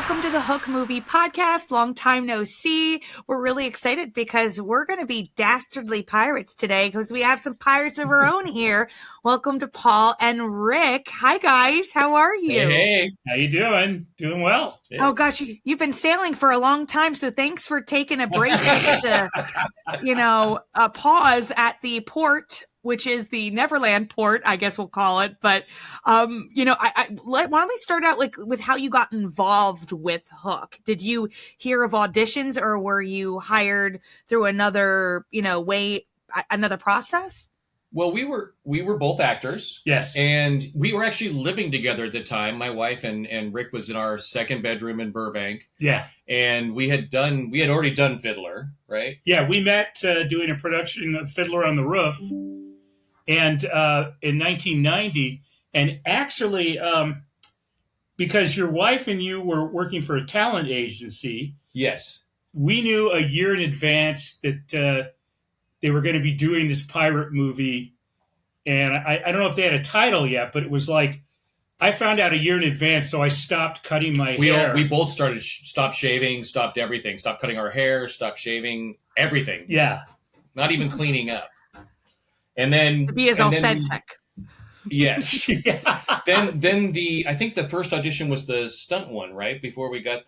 welcome to the Hook Movie Podcast. Long time no see. We're really excited because we're going to be dastardly pirates today because we have some pirates of our own here. Welcome to Paul and Rick. Hi, guys. How are you? Hey. How you doing? Doing well. Oh, gosh. You've been sailing for a long time, so thanks for taking a break to, pause at the port, which is the Neverland port, I guess we'll call it. But, why don't we start out with how you got involved with Hook? Did you hear of auditions or were you hired through another, another process? Well, we were both actors. Yes. And we were actually living together at the time. My wife and Rick was in our second bedroom in Burbank. Yeah. And we had already done Fiddler, right? Yeah, we met doing a production of Fiddler on the Roof. And in 1990, and actually, because your wife and you were working for a talent agency, yes, we knew a year in advance that they were going to be doing this pirate movie. And I don't know if they had a title yet, but it was like, I found out a year in advance, so I stopped cutting my hair. We both stopped shaving, stopped everything, stopped cutting our hair, stopped shaving, everything. Yeah. Not even cleaning up. And then to be as authentic. Yes. Yeah. Then I think the first audition was the stunt one, right? Before we got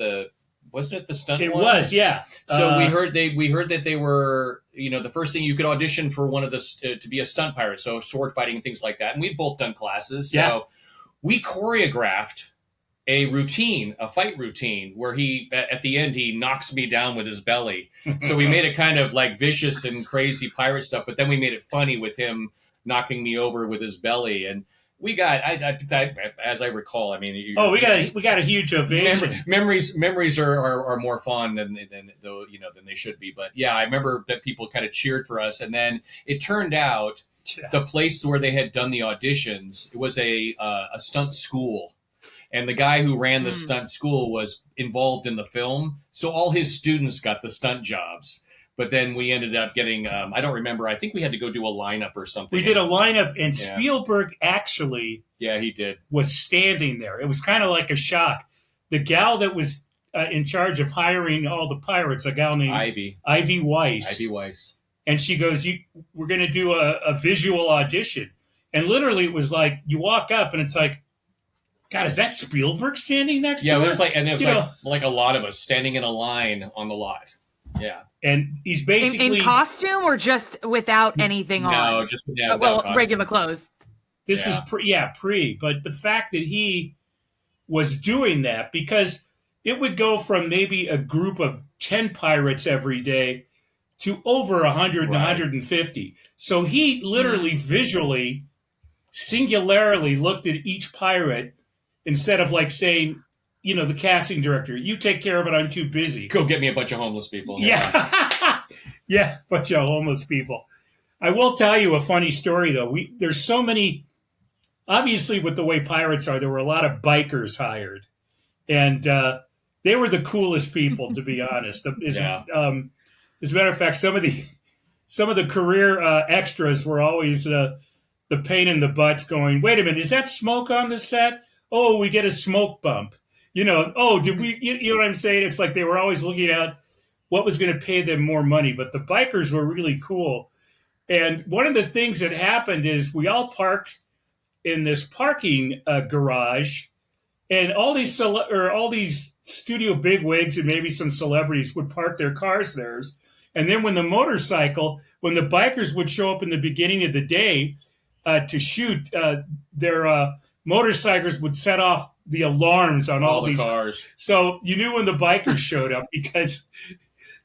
wasn't it the stunt one? It was, yeah. So we heard that they were, the first thing you could audition for one of the to be a stunt pirate, so sword fighting and things like that. And we'd both done classes, so we choreographed a fight routine where he at the end he knocks me down with his belly. So we made it kind of like vicious and crazy pirate stuff, but then we made it funny with him knocking me over with his belly, and we got as I recall. I mean, we got a huge ovation. Memories are more fun than they should be. But yeah, I remember that people kind of cheered for us, and then it turned out the place where they had done the auditions, it was a stunt school. And the guy who ran the stunt school was involved in the film. So all his students got the stunt jobs. But then we ended up getting, I don't remember, I think we had to go do a lineup or something. We did a lineup, and Spielberg actually he did. Was standing there. It was kind of like a shock. The gal that was in charge of hiring all the pirates, a gal named Ivy Weiss. And she goes, we're going to do a visual audition. And literally it was like, you walk up and it's like, God, is that Spielberg standing next to her? Yeah, it was like a lot of us standing in a line on the lot. Yeah. And he's basically... In costume or just without anything on? No, just without regular clothes. This is pre. But the fact that he was doing that, because it would go from maybe a group of 10 pirates every day to over 100 and 150. So he literally visually, singularly looked at each pirate instead of like saying, the casting director, you take care of it, I'm too busy. Go get me a bunch of homeless people. Yeah. Yeah, bunch of homeless people. I will tell you a funny story, though. There's so many, obviously with the way pirates are, there were a lot of bikers hired. And they were the coolest people, to be honest. As a matter of fact, some of the career extras were always the pain in the butts going, wait a minute, is that smoke on the set? Oh, we get a smoke bump. Did we, you know what I'm saying? It's like they were always looking at what was going to pay them more money. But the bikers were really cool. And one of the things that happened is we all parked in this parking garage, and all these studio bigwigs and maybe some celebrities would park their cars there. And then when the bikers would show up in the beginning of the day to shoot, their motorcycles would set off the alarms on all these cars. So you knew when the bikers showed up because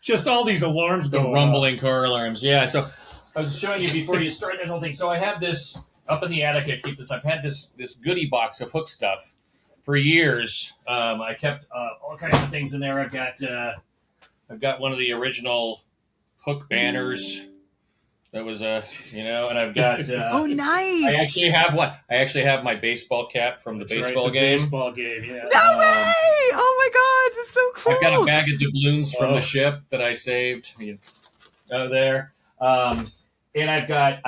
just all these alarms go The rumbling car alarms. Yeah. So I was showing you before you started that whole thing. So I have this up in the attic. I keep this. I've had this goodie box of Hook stuff for years. I kept all kinds of things in there. I've got one of the original Hook banners. That was and I've got. Oh, nice! I actually have my baseball cap from the baseball game. Baseball game, yeah. No way! Oh my God, that's so cool. I've got a bag of doubloons from the ship that I saved there, and I got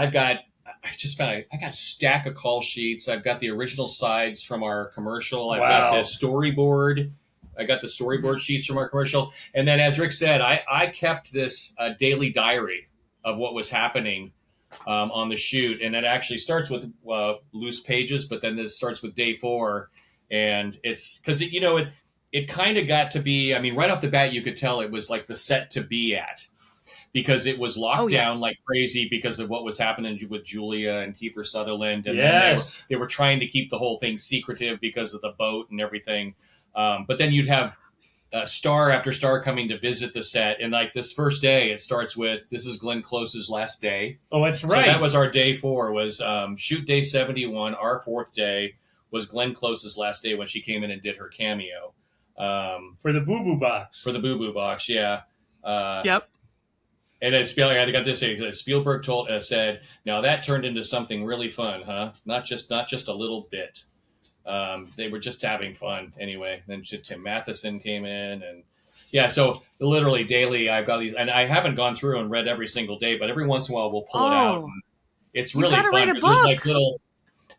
a stack of call sheets. I've got the original sides from our commercial. I've got the storyboard I got the storyboard sheets from our commercial. And then, as Rick said, I kept this daily diary of what was happening on the shoot. And it actually starts with loose pages, but then this starts with day 4. And it's because, it kind of got to be, I mean, right off the bat, you could tell it was like the set to be at, because it was locked down like crazy because of what was happening with Julia and Kiefer Sutherland. And then they were trying to keep the whole thing secretive because of the boat and everything. But then you'd have star after star coming to visit the set. And like this first day, it starts with, this is Glenn Close's last day. Oh, that's right. So that was our day 4, was shoot day 71. Our 4th day was Glenn Close's last day when she came in and did her cameo. For the Boo Boo Box. For the Boo Boo Box, yeah. Yep. And then Spielberg, I got this thing. Spielberg said, "Now that turned into something really fun, huh? Not just a little bit. They were just having fun anyway." Then Tim Matheson came in, and so literally daily, I've got these, and I haven't gone through and read every single day, but every once in a while we'll pull it out. And it's really fun because there's like little.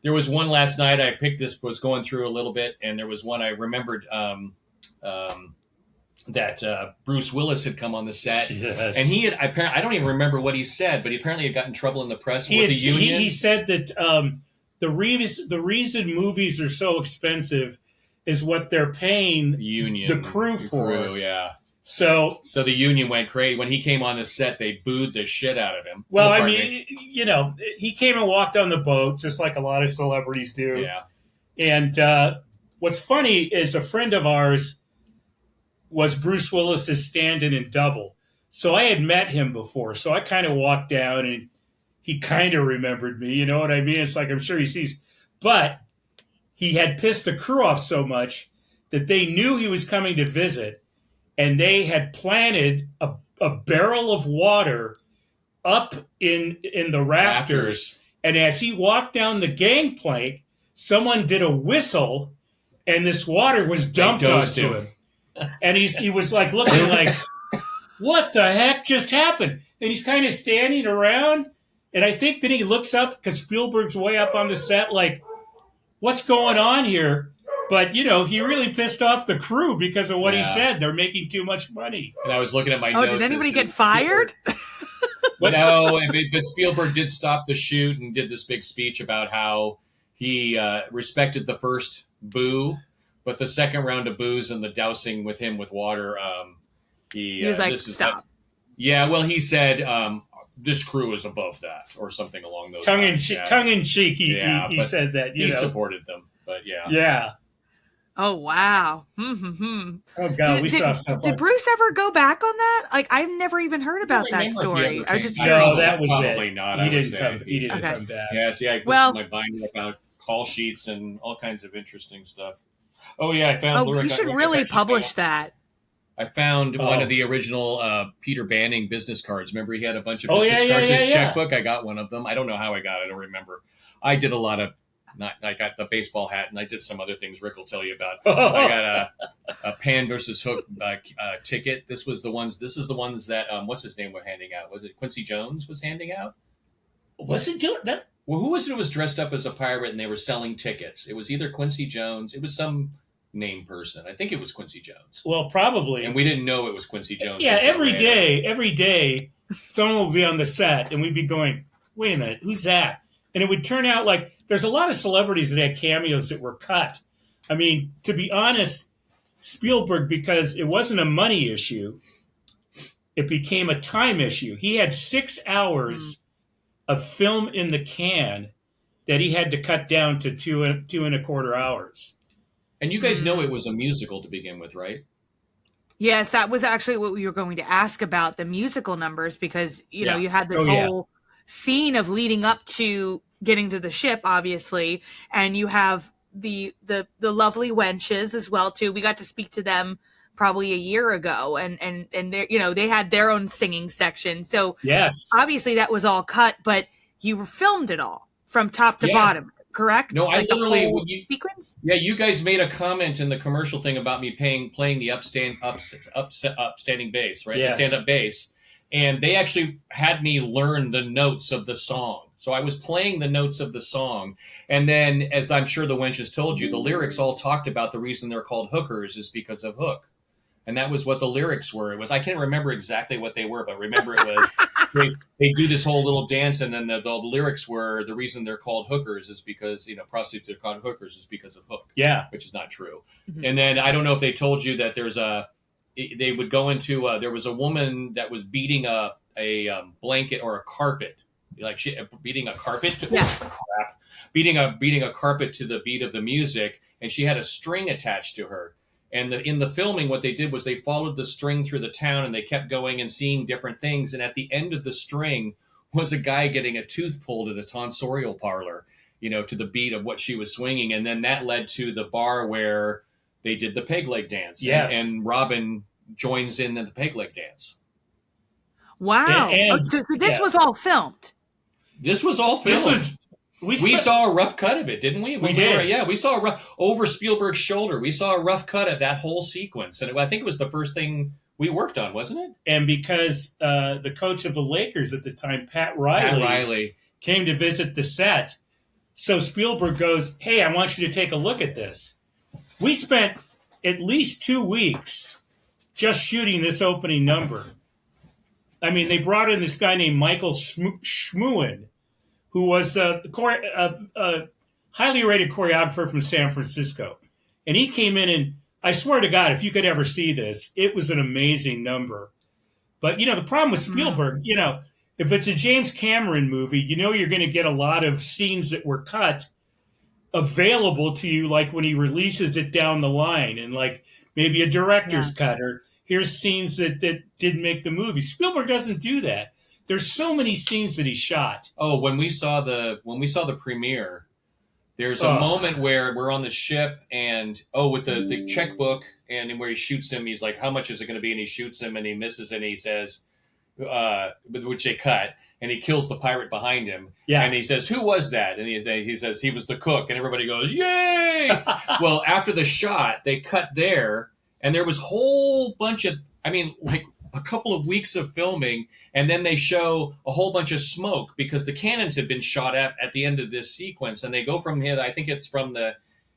There was one last night I picked this, was going through a little bit, and there was one I remembered. That Bruce Willis had come on the set, and he had apparently, I don't even remember what he said, but he apparently had gotten in trouble in the press with the union. He said that the reason movies are so expensive is what they're paying the crew for. So the union went crazy when he came on the set. They booed the shit out of him. Well, I mean, he came and walked on the boat just like a lot of celebrities do. Yeah. And what's funny is a friend of ours was Bruce Willis's stand-in and double. So I had met him before. So I kind of walked down and he kind of remembered me. You know what I mean? It's like, I'm sure he sees. But he had pissed the crew off so much that they knew he was coming to visit. And they had planted a barrel of water up in the rafters. And as he walked down the gangplank, someone did a whistle and this water was dumped onto him. And he was like looking like, what the heck just happened? And he's kind of standing around. And I think then he looks up because Spielberg's way up on the set like, what's going on here? But, he really pissed off the crew because of what he said. They're making too much money. And I was looking at my notes. Oh, did anybody get fired? No, but Spielberg did stop the shoot and did this big speech about how he respected the first boo. But the second round of booze and the dousing with him with water, he was like, stop. He said, this crew is above that, or something along those lines. Tongue in cheek, he said that. He supported them, but yeah. Yeah. Oh, wow. Oh, God, we saw stuff. Did Bruce ever go back on that? Like, I've never even heard about that story. I just No, that was probably it. not. He didn't come back. Yeah, see, I put my binder about call sheets and all kinds of interesting stuff. Oh, yeah, I found... you should really publish that. I found one of the original Peter Banning business cards. Remember, he had a bunch of business cards. His checkbook, I got one of them. I don't know how I got it. I don't remember. I did a lot of... I got the baseball hat, and I did some other things Rick will tell you about. I got a Pan versus Hook ticket. This is the ones that, what's his name was handing out? Was it Quincy Jones was handing out? Was it doing that? Well, who was it who was dressed up as a pirate and they were selling tickets? It was either Quincy Jones. It was some name person. I think it was Quincy Jones. Well, probably. And we didn't know it was Quincy Jones. Yeah, every day, someone would be on the set and we'd be going, wait a minute, who's that? And it would turn out like there's a lot of celebrities that had cameos that were cut. I mean, to be honest, Spielberg, because it wasn't a money issue, it became a time issue. He had 6 hours of film in the can that he had to cut down to two and a quarter hours. And you guys know it was a musical to begin with, right? Yes, that was actually what we were going to ask about, the musical numbers, because, you know, you had this whole scene of leading up to getting to the ship, obviously, and you have the lovely wenches as well, too. We got to speak to them probably a year ago, and they, you know, they had their own singing section. So yes, obviously that was all cut, but you filmed it all from top to bottom, correct? No, like I literally sequence. Yeah, you guys made a comment in the commercial thing about me playing the upstanding bass, right? Yes. The stand-up bass, and they actually had me learn the notes of the song. So I was playing the notes of the song. And then, as I'm sure the wench has told you, the lyrics all talked about the reason they're called hookers is because of Hook. And that was what the lyrics were. It was, I can't remember exactly what they were, but remember it was, they do this whole little dance, and then the lyrics were, the reason they're called hookers is because, prostitutes are called hookers is because of Hook. Yeah. Which is not true. Mm-hmm. And then, I don't know if they told you that they would go into, there was a woman that was beating a blanket or a carpet, beating a carpet. Yes. Crap. Beating a carpet to the beat of the music, and she had a string attached to her. And in the filming, what they did was they followed the string through the town, and they kept going and seeing different things. And at the end of the string was a guy getting a tooth pulled at a tonsorial parlor, to the beat of what she was swinging. And then that led to the bar where they did the peg leg dance. Yes. And Robin joins in the peg leg dance. Wow. So this was all filmed. This was all filmed. We saw a rough cut of it, didn't we? We did. We saw a rough, over Spielberg's shoulder. We saw a rough cut of that whole sequence. And I think it was the first thing we worked on, wasn't it? And because the coach of the Lakers at the time, Pat Riley, came to visit the set, so Spielberg goes, hey, I want you to take a look at this. We spent at least 2 weeks just shooting this opening number. I mean, they brought in this guy named Michael Schmuin, who was a highly rated choreographer from San Francisco. And he came in, and I swear to God, if you could ever see this, it was an amazing number. But, the problem with Spielberg, if it's a James Cameron movie, you're going to get a lot of scenes that were cut available to you, like when he releases it down the line, and like maybe a director's cut, or here's scenes that didn't make the movie. Spielberg doesn't do that. There's so many scenes that he shot. Oh, when we saw the premiere, there's a moment where we're on the ship, and with the checkbook, and where he shoots him, he's like, how much is it going to be? And he shoots him, and he misses, and he says, which they cut, and he kills the pirate behind him. Yeah. And he says, who was that? And he says, he was the cook, and everybody goes, yay! Well, after the shot, they cut there, and there was a whole bunch of, like a couple of weeks of filming, and then they show a whole bunch of smoke because the cannons had been shot at the end of this sequence, and they go from here. I think it's from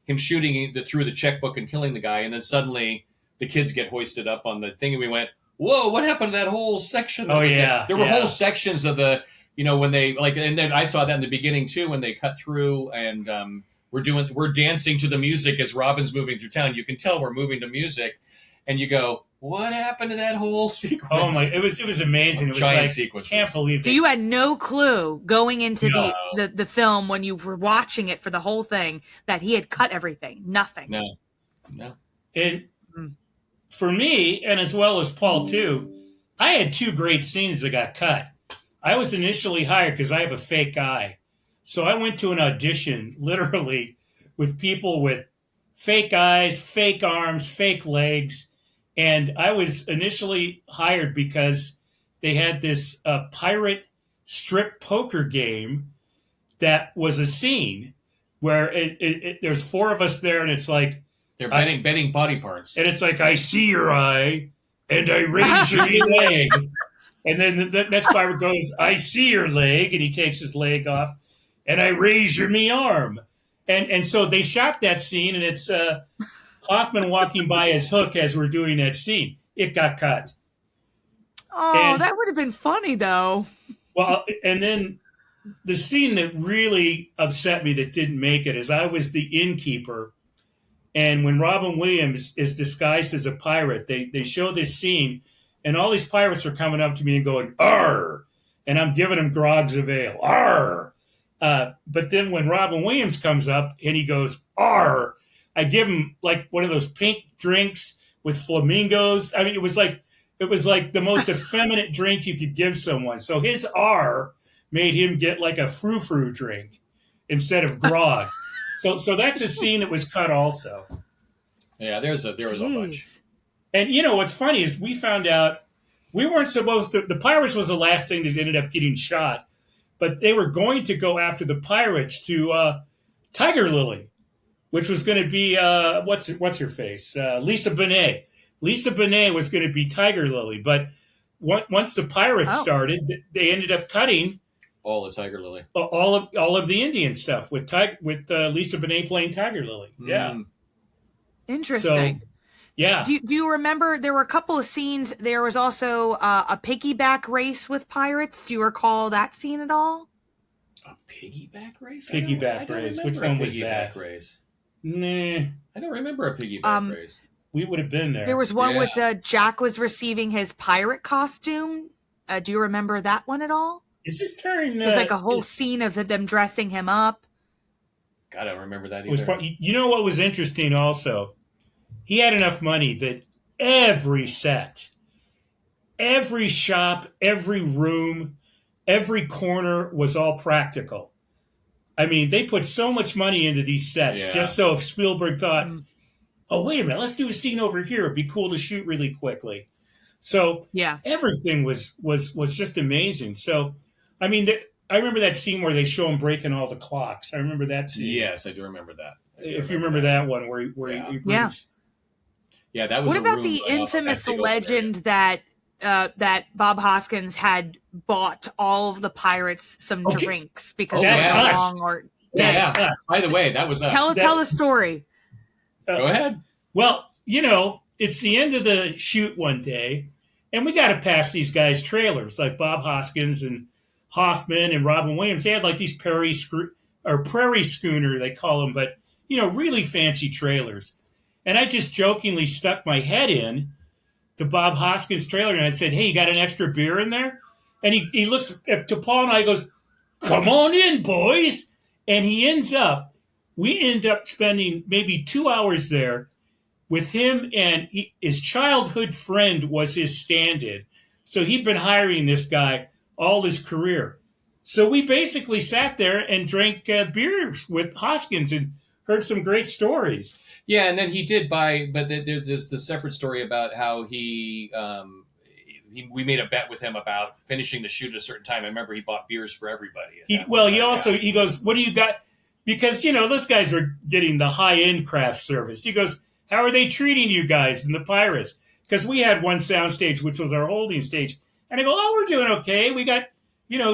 him shooting through the checkbook and killing the guy, and then suddenly the kids get hoisted up on the thing, and we went, whoa, what happened to that whole section? Oh, yeah. There were whole sections of the, when they, and then I saw that in the beginning too, when they cut through, and we're dancing to the music as Robin's moving through town. You can tell we're moving to music, and you go, what happened to that whole sequence? Oh my! It was amazing. It was giant like, sequences. Can't believe it. So you had no clue going into the film when you were watching it for the whole thing that he had cut everything. Nothing. No. And for me, and as well as Paul too, I had 2 great scenes that got cut. I was initially hired because I have a fake eye, so I went to an audition literally with people with fake eyes, fake arms, fake legs. And I was initially hired because they had this pirate strip poker game that was a scene where there's 4 of us there, and it's like they're betting body parts, and it's like, I see your eye, and I raise your leg, and then the next pirate goes, I see your leg, and he takes his leg off, and I raise your me arm, and so they shot that scene, and it's Hoffman walking by as Hook as we're doing that scene. It got cut. Oh, that would have been funny, though. Well, and then the scene that really upset me that didn't make it is I was the innkeeper, and when Robin Williams is disguised as a pirate, they show this scene, and all these pirates are coming up to me and going, "Arr!" And I'm giving them grogs of ale. Arr! But then when Robin Williams comes up and he goes, "Arr!" I give him like one of those pink drinks with flamingos. I mean, it was like the most effeminate drink you could give someone. So his R made him get like a frou-frou drink instead of grog. So that's a scene that was cut also. Yeah, there was a bunch. And what's funny is we found out we weren't supposed to. The pirates was the last thing that ended up getting shot, but they were going to go after the pirates to Tiger Lily, which was going to be what's her face, Lisa Bonet. Lisa Bonet was going to be Tiger Lily, but once the pirates started, they ended up cutting All the Tiger Lily. All of the Indian stuff with Lisa Bonet playing Tiger Lily. Yeah. Interesting. So, yeah. Do you remember there were a couple of scenes? There was also a piggyback race with pirates. Do you recall that scene at all? A piggyback race? Piggyback race. Which one was that? Race. Nah. I don't remember a piggyback race. We would have been there. There was one with Jack was receiving his pirate costume. Do you remember that one at all? Is this turn? There's like a whole scene of them dressing him up. God, I don't remember that either. You know what was interesting also? He had enough money that every set, every shop, every room, every corner was all practical. I mean, they put so much money into these sets just so if Spielberg thought, oh, wait a minute, let's do a scene over here. It'd be cool to shoot really quickly. So everything was just amazing. So, I mean, I remember that scene where they show him breaking all the clocks. I remember that scene. Yes, I do remember that. If you remember that one where he brings... Yeah, that was. What about the infamous legend that Bob Hoskins had bought all of the pirates some drinks because they were wrong? Or that's us. By the way, that was us. Tell the story. Go ahead. Well, it's the end of the shoot one day, and we got to pass these guys' trailers, like Bob Hoskins and Hoffman and Robin Williams. They had like these prairie schooner, they call them, but really fancy trailers. And I just jokingly stuck my head in to Bob Hoskins' trailer, and I said, hey, you got an extra beer in there? And he looks to Paul and I goes, come on in, boys. And we end up spending maybe 2 hours there with him, and his childhood friend was his stand-in. So he'd been hiring this guy all his career. So we basically sat there and drank beers with Hoskins and heard some great stories. Yeah, and then he did buy, but there's the separate story about how we made a bet with him about finishing the shoot at a certain time. I remember he bought beers for everybody. He goes, what do you got? Because, those guys are getting the high-end craft service. He goes, how are they treating you guys and the pirates? Because we had one soundstage, which was our holding stage. And I go, oh, we're doing okay. We got,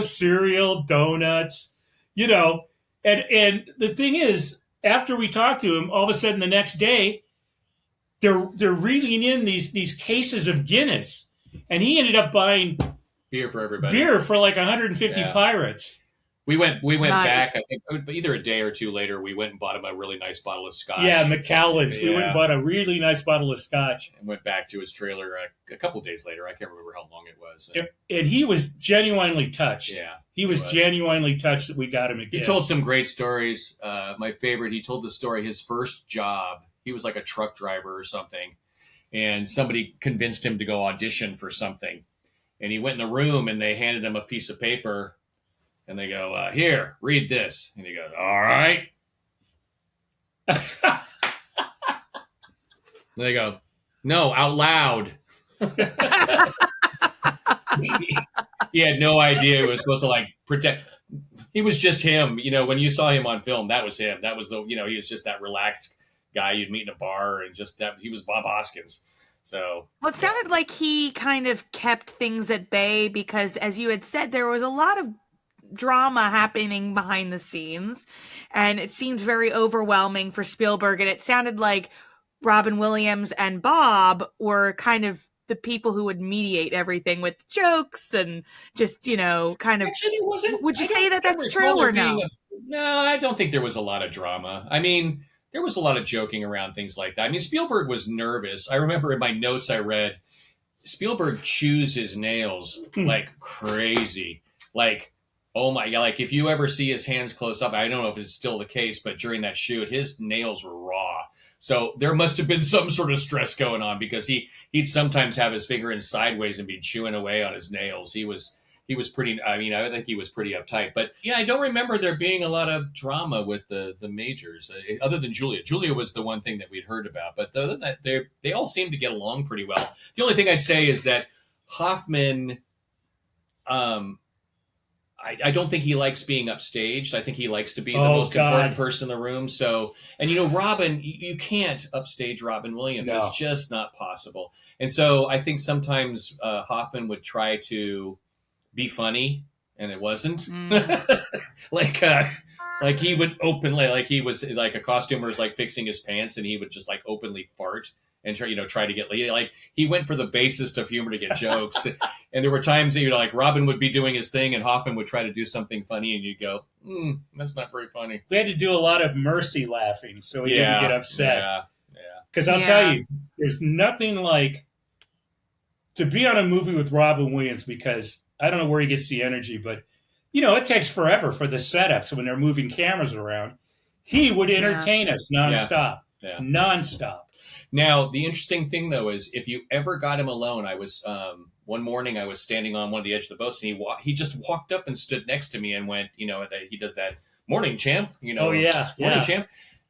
cereal, donuts, And the thing is, after we talked to him, all of a sudden the next day, they're reeling in these cases of Guinness, and he ended up buying beer for everybody. Beer for like 150 pirates. We went back. I think either a day or two later, we went and bought him a really nice bottle of scotch. Yeah, Macallan's. We went and bought a really nice bottle of scotch, and went back to his trailer a couple of days later. I can't remember how long it was. And he was genuinely touched. Yeah, he was genuinely touched that we got him again. He told some great stories. My favorite, he told the story, his first job, he was like a truck driver or something, and somebody convinced him to go audition for something. And he went in the room, and they handed him a piece of paper, and they go, here, read this. And he goes, all right. And they go, no, out loud. He had no idea he was supposed to pretend. He was just him. When you saw him on film, that was him. That was he was just that relaxed guy you'd meet in a bar, and just that he was Bob Hoskins. So, well, it sounded like he kind of kept things at bay because, as you had said, there was a lot of drama happening behind the scenes, and it seemed very overwhelming for Spielberg. And it sounded like Robin Williams and Bob were kind of the people who would mediate everything with jokes and just, kind of. Actually, it wasn't. Would you say that that's true or no? No, I don't think there was a lot of drama. I mean, there was a lot of joking around things like that. I mean, Spielberg was nervous. I remember in my notes I read, Spielberg chews his nails like crazy. Like, oh my God, like if you ever see his hands close up, I don't know if it's still the case, but during that shoot, his nails were raw. So there must have been some sort of stress going on because he'd sometimes have his finger in sideways and be chewing away on his nails. He was pretty, I think he was pretty uptight. But yeah, I don't remember there being a lot of drama with the majors, other than Julia. Julia was the one thing that we'd heard about. But other than that, they all seemed to get along pretty well. The only thing I'd say is that Hoffman, I don't think he likes being upstaged. I think he likes to be the most important person in the room. So, and Robin, you can't upstage Robin Williams. No. It's just not possible. And so I think sometimes Hoffman would try to be funny and it wasn't. Mm. Like he would openly, like he was like a costumer's like fixing his pants, and he would just like openly fart and try to get like he went for the basest of humor to get jokes. And there were times that like Robin would be doing his thing and Hoffman would try to do something funny, and you'd go, that's not very funny. We had to do a lot of mercy laughing so he didn't get upset. Yeah. Because I'll tell you, there's nothing like to be on a movie with Robin Williams, because I don't know where he gets the energy, but it takes forever for the setups when they're moving cameras around. He would entertain us nonstop. Yeah. Nonstop. Now, the interesting thing, though, is if you ever got him alone, I was one morning I was standing on one of the edge of the boats, and he just walked up and stood next to me and went, he does that, morning, champ, morning, champ,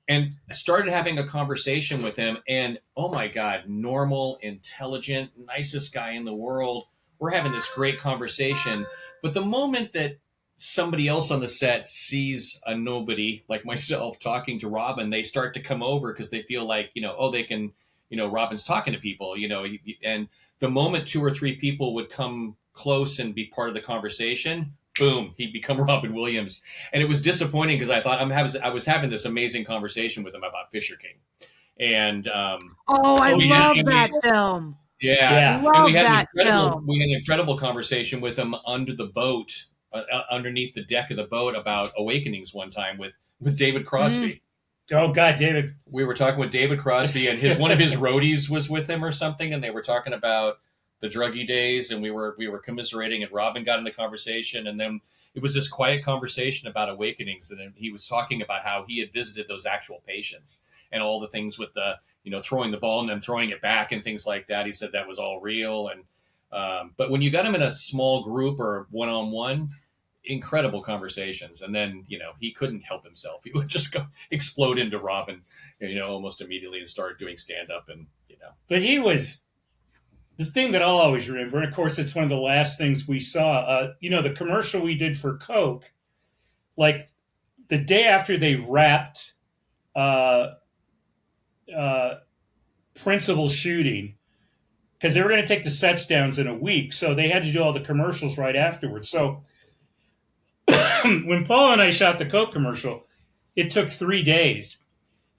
and started having a conversation with him. And, oh, my God, normal, intelligent, nicest guy in the world. We're having this great conversation. But the moment that somebody else on the set sees a nobody like myself talking to Robin, they start to come over because they feel like, they can, Robin's talking to people, and the moment 2 or 3 people would come close and be part of the conversation, boom, he'd become Robin Williams. And it was disappointing because I thought I was having this amazing conversation with him about Fisher King. And, I love that film. Yeah. I love and we had that film. We had an incredible conversation with him under the boat, underneath the deck of the boat, about Awakenings one time with David Crosby. Oh God, David! We were talking with David Crosby, and one of his roadies was with him or something, and they were talking about the druggy days, and we were commiserating, and Robin got in the conversation, and then it was this quiet conversation about Awakenings, and he was talking about how he had visited those actual patients and all the things with the throwing the ball and then throwing it back and things like that. He said that was all real, and but when you got him in a small group or one-on-one, incredible conversations. And then, he couldn't help himself. He would just go explode into Robin, almost immediately and start doing stand-up and. But he was the thing that I'll always remember. And of course, it's one of the last things we saw. The commercial we did for Coke, like the day after they wrapped Principal shooting, because they were going to take the sets down in a week. So they had to do all the commercials right afterwards. So when Paul and I shot the Coke commercial, it took 3 days.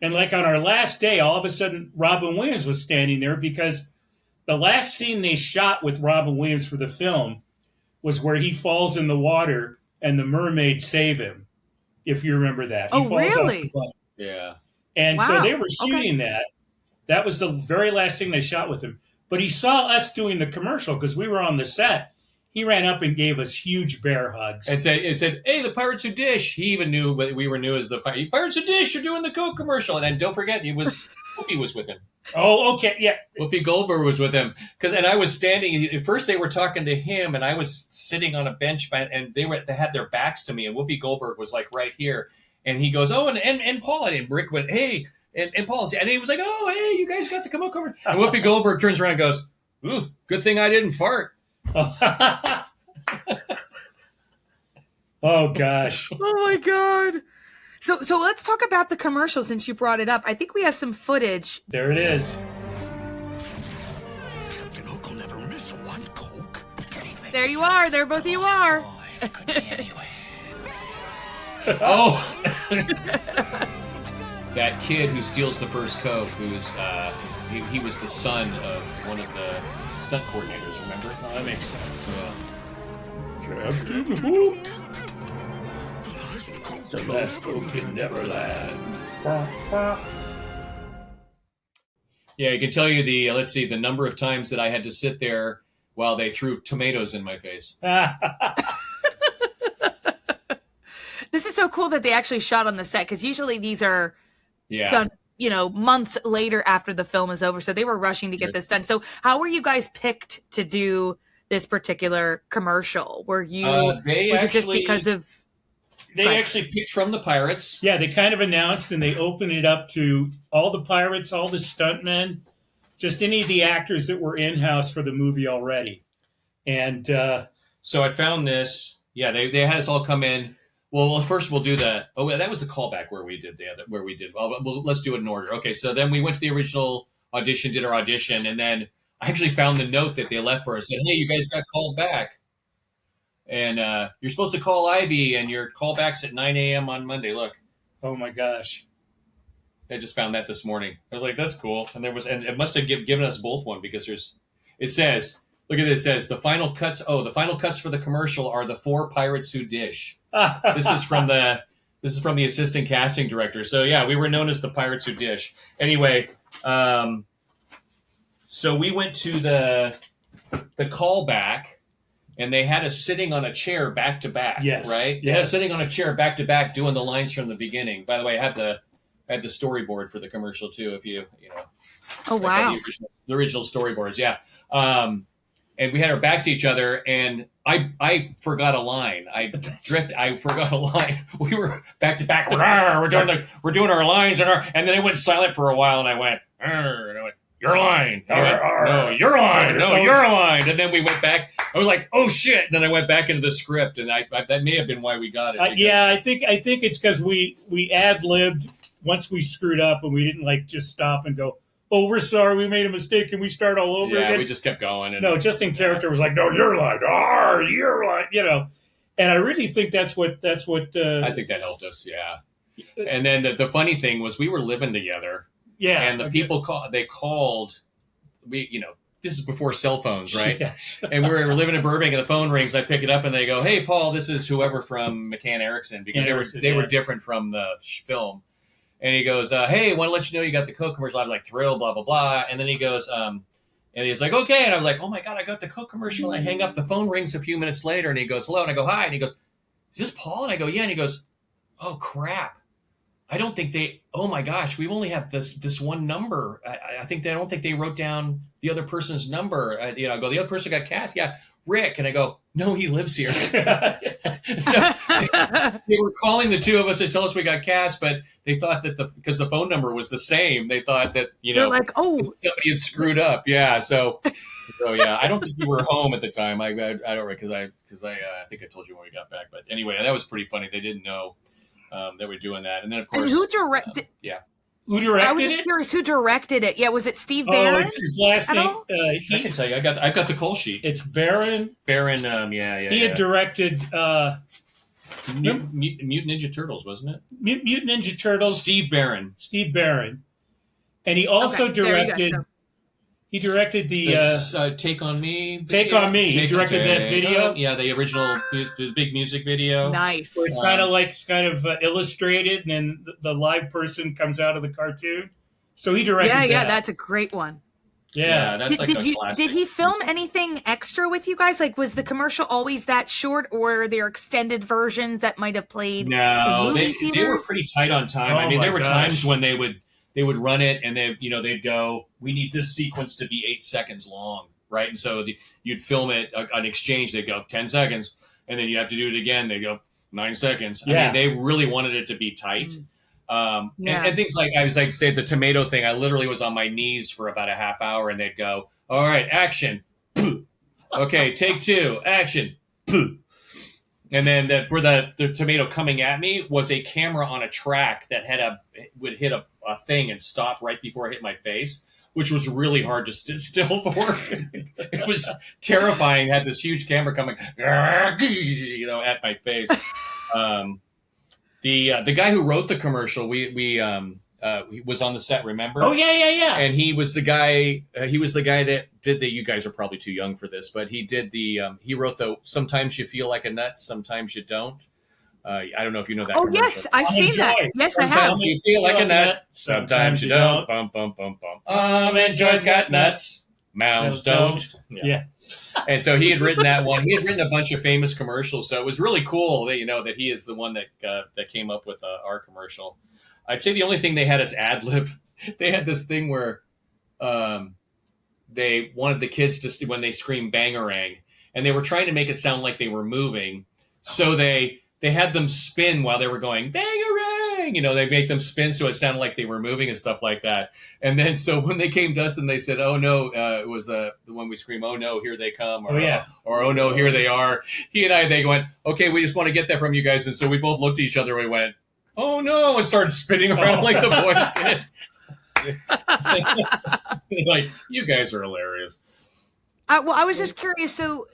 And like on our last day, all of a sudden, Robin Williams was standing there, because the last scene they shot with Robin Williams for the film was where he falls in the water and the mermaids save him, if you remember that. He falls really? Off the boat. Yeah. And so they were shooting that. That was the very last thing they shot with him. But he saw us doing the commercial because we were on the set. He ran up and gave us huge bear hugs. And said, hey, the Pirates Who Dish. He even knew, but we were new as the Pirates Who Dish. You're doing the Coke commercial. And don't forget, Whoopi was with him. Oh, okay, yeah. Whoopi Goldberg was with him. And I was standing, at first they were talking to him, and I was sitting on a bench, and they had their backs to me, and Whoopi Goldberg was like right here. And he goes, oh, and Paul, and Rick went, hey, and Paul, and he was like, oh, hey, you guys got to come over. And Whoopi Goldberg turns around and goes, ooh, good thing I didn't fart. Oh gosh. Oh my God. So let's talk about the commercial since you brought it up. I think we have some footage. There it is. Captain Hook will never miss one Coke. There you are. There both of you are. Oh. That kid who steals the first Coke, who's he was the son of one of the stunt coordinators, remember? Oh, that makes sense. Yeah. Captain Hook. The last Coke in Neverland. Yeah, I can tell you the number of times that I had to sit there while they threw tomatoes in my face. This is so cool that they actually shot on the set, because usually these are done, months later after the film is over. So they were rushing to get this done. So how were you guys picked to do this particular commercial? Were you, was it just because of... They actually picked from the Pirates. Yeah, they kind of announced, and they opened it up to all the Pirates, all the stuntmen, just any of the actors that were in-house for the movie already. And so I found this. Yeah, they had us all come in. Well, first we'll do that. Oh, that was the callback where we did well, let's do it in order. Okay, so then we went to the original audition, did our audition, and then I actually found the note that they left for us. Said, hey, you guys got called back. And you're supposed to call Ivy, and your callback's at 9 a.m. on Monday. Look. Oh my gosh. I just found that this morning. I was like, that's cool. And it must have given us both one because it says, look at this, it says the final cuts for the commercial are the 4 pirates who dish. This is from the assistant casting director. So yeah, we were known as the pirates who dish. Anyway, so we went to the callback, and they had us sitting on a chair back to back. Yes. Right? They had us sitting on a chair back to back doing the lines from the beginning. By the way, I had the storyboard for the commercial too. If you know. Oh wow. The original storyboards, yeah. And we had our backs to each other, and I forgot a line. I forgot a line. We were back to back. We're doing our lines, and then it went silent for a while, and I went, and I went, your line. No, your line. No, your line. And then we went back. I was like, oh shit. And then I went back into the script, and that may have been why we got it. Yeah, I think it's because we ad-libbed once we screwed up, and we didn't like just stop and go, oh, we're sorry, we made a mistake. Can we start all over again? Yeah, we just kept going. No, just in character was like, no, you're like, you're like, And I really think that's what. I think that helped us. Yeah. And then the funny thing was we were living together. Yeah. And the people called. This is before cell phones, right? Yes. And we were living in Burbank, and the phone rings. I pick it up, and they go, "Hey, Paul, this is whoever from McCann Erickson," because they were different from the film. And he goes, hey, want to let you know you got the Coke commercial. I'm like, thrilled, blah, blah, blah. And then he goes, and he's like, okay. And I'm like, oh, my God, I got the Coke commercial. And I hang up. The phone rings a few minutes later, and he goes, hello. And I go, hi. And he goes, is this Paul? And I go, yeah. And he goes, oh, crap. I don't think oh, my gosh, we only have this one number. I don't think they wrote down the other person's number. I go, the other person got cast? Yeah, Rick. And I go, no, he lives here. So they were calling the two of us to tell us we got cast, but they thought that because the phone number was the same, they thought that, they're like, oh, somebody had screwed up. Yeah. So yeah, I don't think you were home at the time. I don't, because I think I told you when we got back, but anyway, that was pretty funny. They didn't know that we were doing that. And then of course, and who directed? Yeah. Who directed it? I was just curious who directed it. Yeah, was it Steve Barron? Oh, it's his last name. I can tell you. I've got the call sheet. It's Barron. Barron. He had directed Mutant Ninja Turtles, wasn't it? Mutant Ninja Turtles. Steve Barron. And he also directed. He directed the Take on Me. Take on Me. He directed that video. Yeah, the original, the big music video. Nice. Where it's kind of illustrated, and then the live person comes out of the cartoon. So he directed that. Yeah, that's a great one. Yeah, that's classic. Did he film anything extra with you guys? Like, was the commercial always that short, or were there extended versions that might have played? No, they were pretty tight on time. I mean, there were times when they would run it, and they'd go, we need this sequence to be 8 seconds long, right? And so you'd film it on exchange. They'd go 10 seconds, and then you have to do it again. They go 9 seconds. Yeah. I mean, they really wanted it to be tight. And things like, I was like, say the tomato thing, I literally was on my knees for about a half hour, and they'd go, all right, action. Okay, take 2, action. And then for the tomato coming at me was a camera on a track that would hit a thing and stop right before it hit my face, which was really hard to sit still for. It was terrifying. Had this huge camera coming, at my face. The guy who wrote the commercial, he was on the set. Remember? Oh yeah. And he was the guy. He was the guy that did the. You guys are probably too young for this, but he did the. He wrote the. Sometimes you feel like a nut, sometimes you don't. I don't know if you know that. Oh commercial. yes, I've seen that. Yes, I have. Sometimes you feel like a nut, sometimes you don't. Bum bum bum bum. Enjoy's got nuts. Mouths don't. Yeah. And so he had written that one. He had written a bunch of famous commercials, so it was really cool that that he is the one that came up with our commercial. I'd say the only thing they had is ad lib. They had this thing where they wanted the kids to when they scream bangarang, and they were trying to make it sound like they were moving. So they had them spin while they were going bangarang. They make them spin so it sounded like they were moving and stuff like that. And then so when they came to us and they said, "Oh no," it was the one we scream, "Oh no, here they come," or "Oh no, here they are." They went, "Okay, we just want to get that from you guys." And so we both looked at each other and we went, "Oh no," and started spinning around like the boys did. Like, you guys are hilarious. Well, I was just curious. So,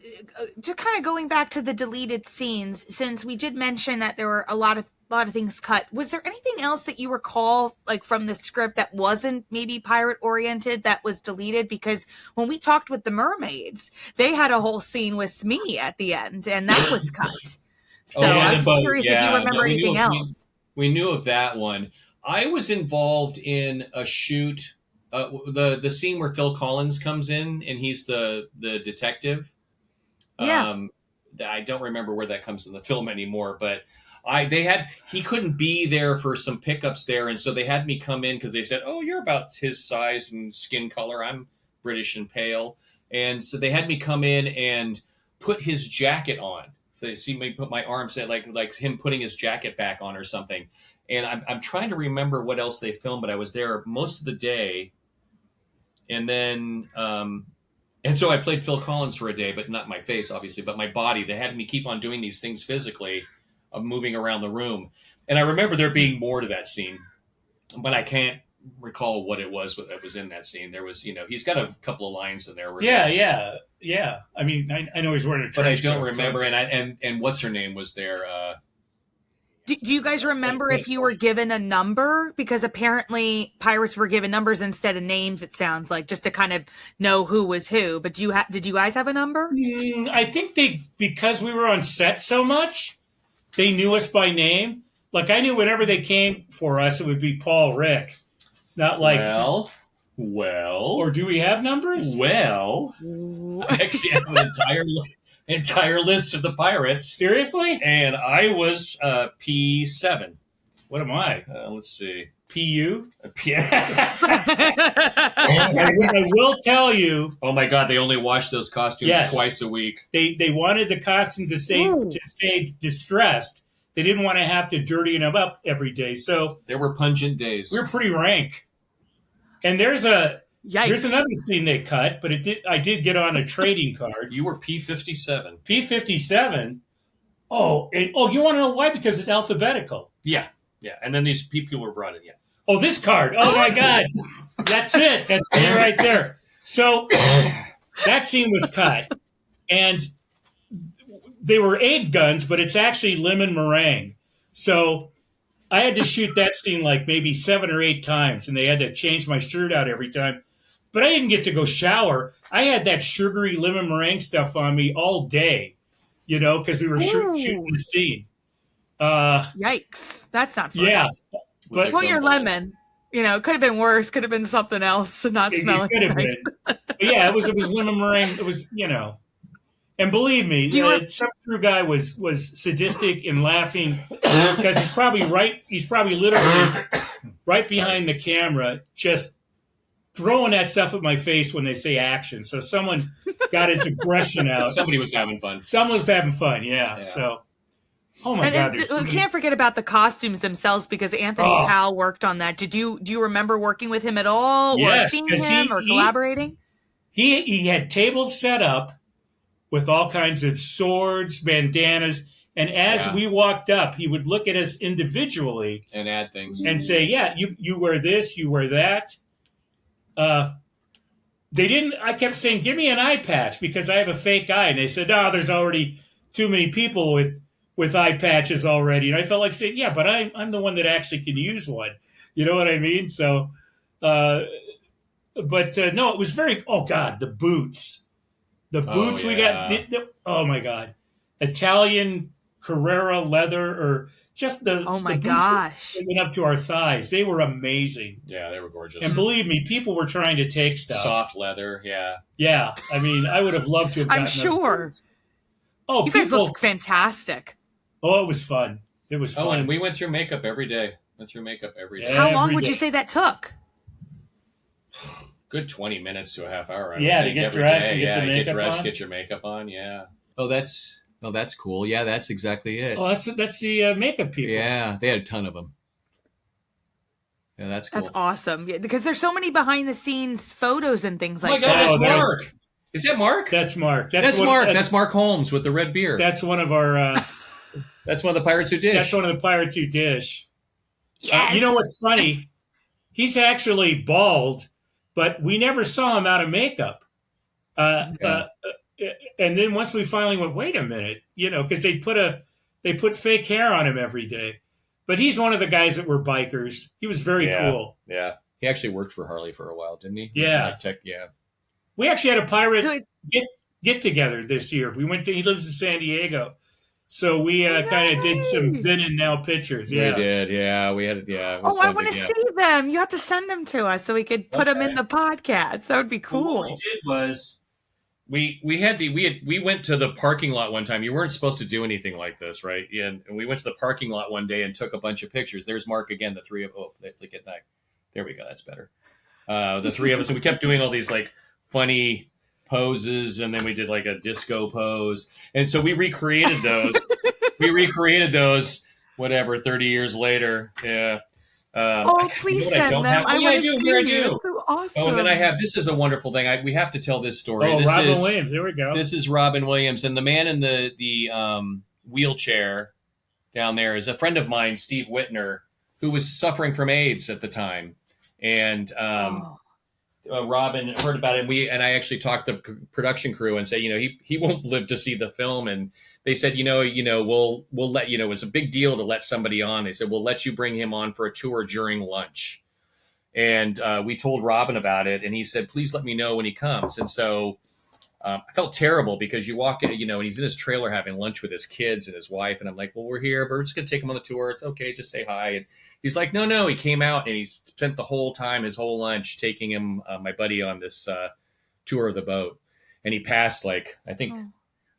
to kind of going back to the deleted scenes, since we did mention that there were a lot of things cut, was there anything else that you recall, like from the script, that wasn't maybe pirate oriented that was deleted? Because when we talked with the mermaids, they had a whole scene with Smee at the end, and that was cut. So I was curious if you remember anything else. We knew of that one. I was involved in a shoot. The scene where Phil Collins comes in and he's the detective. Yeah. I don't remember where that comes in the film anymore, but he couldn't be there for some pickups there, and so they had me come in because they said, "Oh, you're about his size and skin color. I'm British and pale," and so they had me come in and put his jacket on. So they see me put my arms like him putting his jacket back on or something. And I'm trying to remember what else they filmed, but I was there most of the day. And then, and so I played Phil Collins for a day, but not my face, obviously, but my body. They had me keep on doing these things physically of moving around the room. And I remember there being more to that scene, but I can't recall what it was that was in that scene. There was, he's got a couple of lines in there. Yeah. I mean, I know he's wearing a trench coat. But I don't remember. And what's her name was there? Do you guys remember if you were given a number? Because apparently pirates were given numbers instead of names, it sounds like, just to kind of know who was who. But did you guys have a number? I think because we were on set so much, they knew us by name. Like, I knew whenever they came for us, it would be Paul, Rick. Not like... Well... Or do we have numbers? Well... I actually have an entire list of the pirates. Seriously? And I was P7. What am I? Let's see. PU? I will tell you. Oh my God! They only wash those costumes twice a week. They wanted the costumes to stay distressed. They didn't want to have to dirty them up every day. So there were pungent days. We were pretty rank. And there's another scene they cut, but I did get on a trading card. You were P57. P57. Oh, you want to know why? Because it's alphabetical. Yeah. And then these people were brought in. Yeah. Oh, this card. Oh my God. That's it. That's it right there. So that scene was cut, and they were egg guns, but it's actually lemon meringue. So I had to shoot that scene like maybe 7 or 8 times, and they had to change my shirt out every time. But I didn't get to go shower. I had that sugary lemon meringue stuff on me all day, because we were shooting the scene. Yikes. That's not fun. Yeah. But your lemon, it could have been worse. Could have been something else. Not smelling. It could have been. But yeah, it was lemon meringue. It was, And believe me, some crew guy was sadistic and laughing because he's probably literally right behind the camera, just throwing that stuff at my face when they say action. So someone got its aggression out. Somebody was having fun. Someone was having fun, yeah. So, oh my God. We can't forget about the costumes themselves because Anthony Powell worked on that. Do you remember working with him at all? Yes, or seeing him or collaborating? He had tables set up with all kinds of swords, bandanas, and as we walked up, he would look at us individually and add things and say, "Yeah, you wear this, you wear that." They didn't. I kept saying, "Give me an eye patch," because I have a fake eye, and they said, "No, there's already too many people with eye patches already." And I felt like saying, "Yeah, but I'm the one that actually can use one." You know what I mean? So, no, it was very. Oh God, the boots. The boots we got, oh my God, Italian Carrera leather, or just the boots that went up to our thighs. They were amazing. Yeah, they were gorgeous. And believe me, people were trying to take stuff. Soft leather, yeah. Yeah, I mean, I would have loved to have gotten I'm sure. Oh, you guys looked fantastic. Oh, it was fun. It was fun. Oh, and we went through makeup every day. How long would you say that took? Good 20 minutes to a half hour. To get dressed and get the makeup on. Get your makeup on. Yeah. Oh, that's cool. Yeah, that's exactly it. Oh, that's the makeup people. Yeah, they had a ton of them. Yeah, that's cool. That's awesome. Yeah, because there's so many behind the scenes photos and things like that. Oh my God, that's Mark. Is that Mark? That's Mark. That's Mark. That's Mark Holmes with the red beard. That's one of our. That's one of the Pirates Who Dish. That's one of the Pirates Who Dish. Yes. You know what's funny? He's actually bald. But we never saw him out of makeup. Uh, and then once we finally went, wait a minute, because they put fake hair on him every day. But he's one of the guys that were bikers. He was very cool. Yeah. He actually worked for Harley for a while, didn't he? Yeah. Yeah. We actually had a pirate get together this year. He lives in San Diego. So we kind of did some then and now pictures. Yeah. We did. Yeah. We had, yeah. I want to see them. You have to send them to us so we could put them in the podcast. That would be cool. Well, what we did was we went to the parking lot one time. You weren't supposed to do anything like this, right? Yeah, and we went to the parking lot one day and took a bunch of pictures. There's Mark again, the three of let's get that. There we go. That's better. The three of us, and we kept doing all these like funny poses, and then we did like a disco pose, and so we recreated those. Whatever, 30 years later. Yeah. Please send them. I do. Here I do. That's so awesome. Oh, and then I have, this is a wonderful thing. We have to tell this story. Oh, Robin Williams. There we go. This is Robin Williams. And the man in the wheelchair down there is a friend of mine, Steve Whitner, who was suffering from AIDS at the time. And Robin heard about it. And I actually talked to the production crew and say, he won't live to see the film. And they said, we'll let, it was a big deal to let somebody on. They said, we'll let you bring him on for a tour during lunch. And we told Robin about it. And he said, please let me know when he comes. And so I felt terrible because you walk in, and he's in his trailer having lunch with his kids and his wife. And I'm like, well, we're here, but we're just going to take him on the tour. It's okay. Just say hi. And he's like, no. He came out and he spent the whole time, his whole lunch, taking him, my buddy, on this tour of the boat. And he passed I think...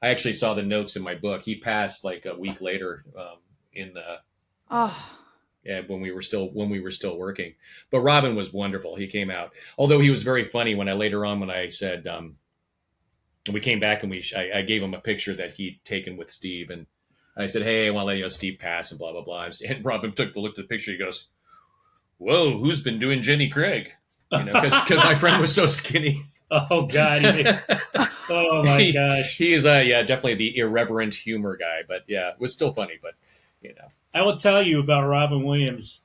I actually saw the notes in my book. He passed like a week later when we were still working. But Robin was wonderful. He came out. Although he was very funny when I said we came back and I gave him a picture that he'd taken with Steve, and I said, hey, I want to let Steve pass and blah blah blah. And Robin looked at the picture. He goes, whoa, who's been doing Jenny Craig? Because my friend was so skinny. Oh God. Oh my gosh. He is definitely the irreverent humor guy, but yeah, it was still funny, but I will tell you about Robin Williams.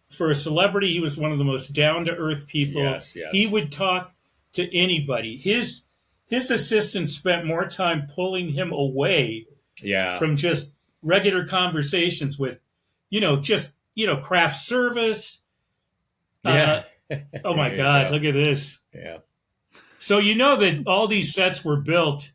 For a celebrity, he was one of the most down to earth people. Yes. He would talk to anybody. His assistants spent more time pulling him away from just regular conversations with, craft service. Yeah. Oh my God, look at this. Yeah. So that all these sets were built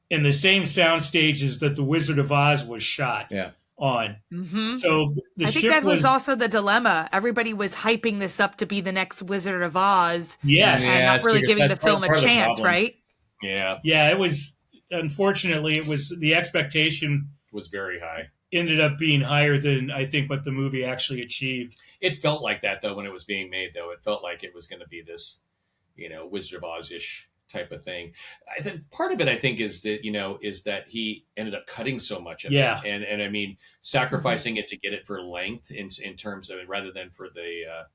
in the same sound stages that The Wizard of Oz was shot on. Mm-hmm. So I think that was also the dilemma. Everybody was hyping this up to be the next Wizard of Oz. Yes. And not really giving the film a chance, right? Yeah. Yeah, it was, unfortunately, the expectation was very high. Ended up being higher than I think what the movie actually achieved. It felt like that, though, when it was being made, though. It felt like it was going to be this, Wizard of Oz-ish type of thing. I think part of it, I think, is that he ended up cutting so much of it. And I mean, sacrificing it to get it for length in terms of it, rather than for the,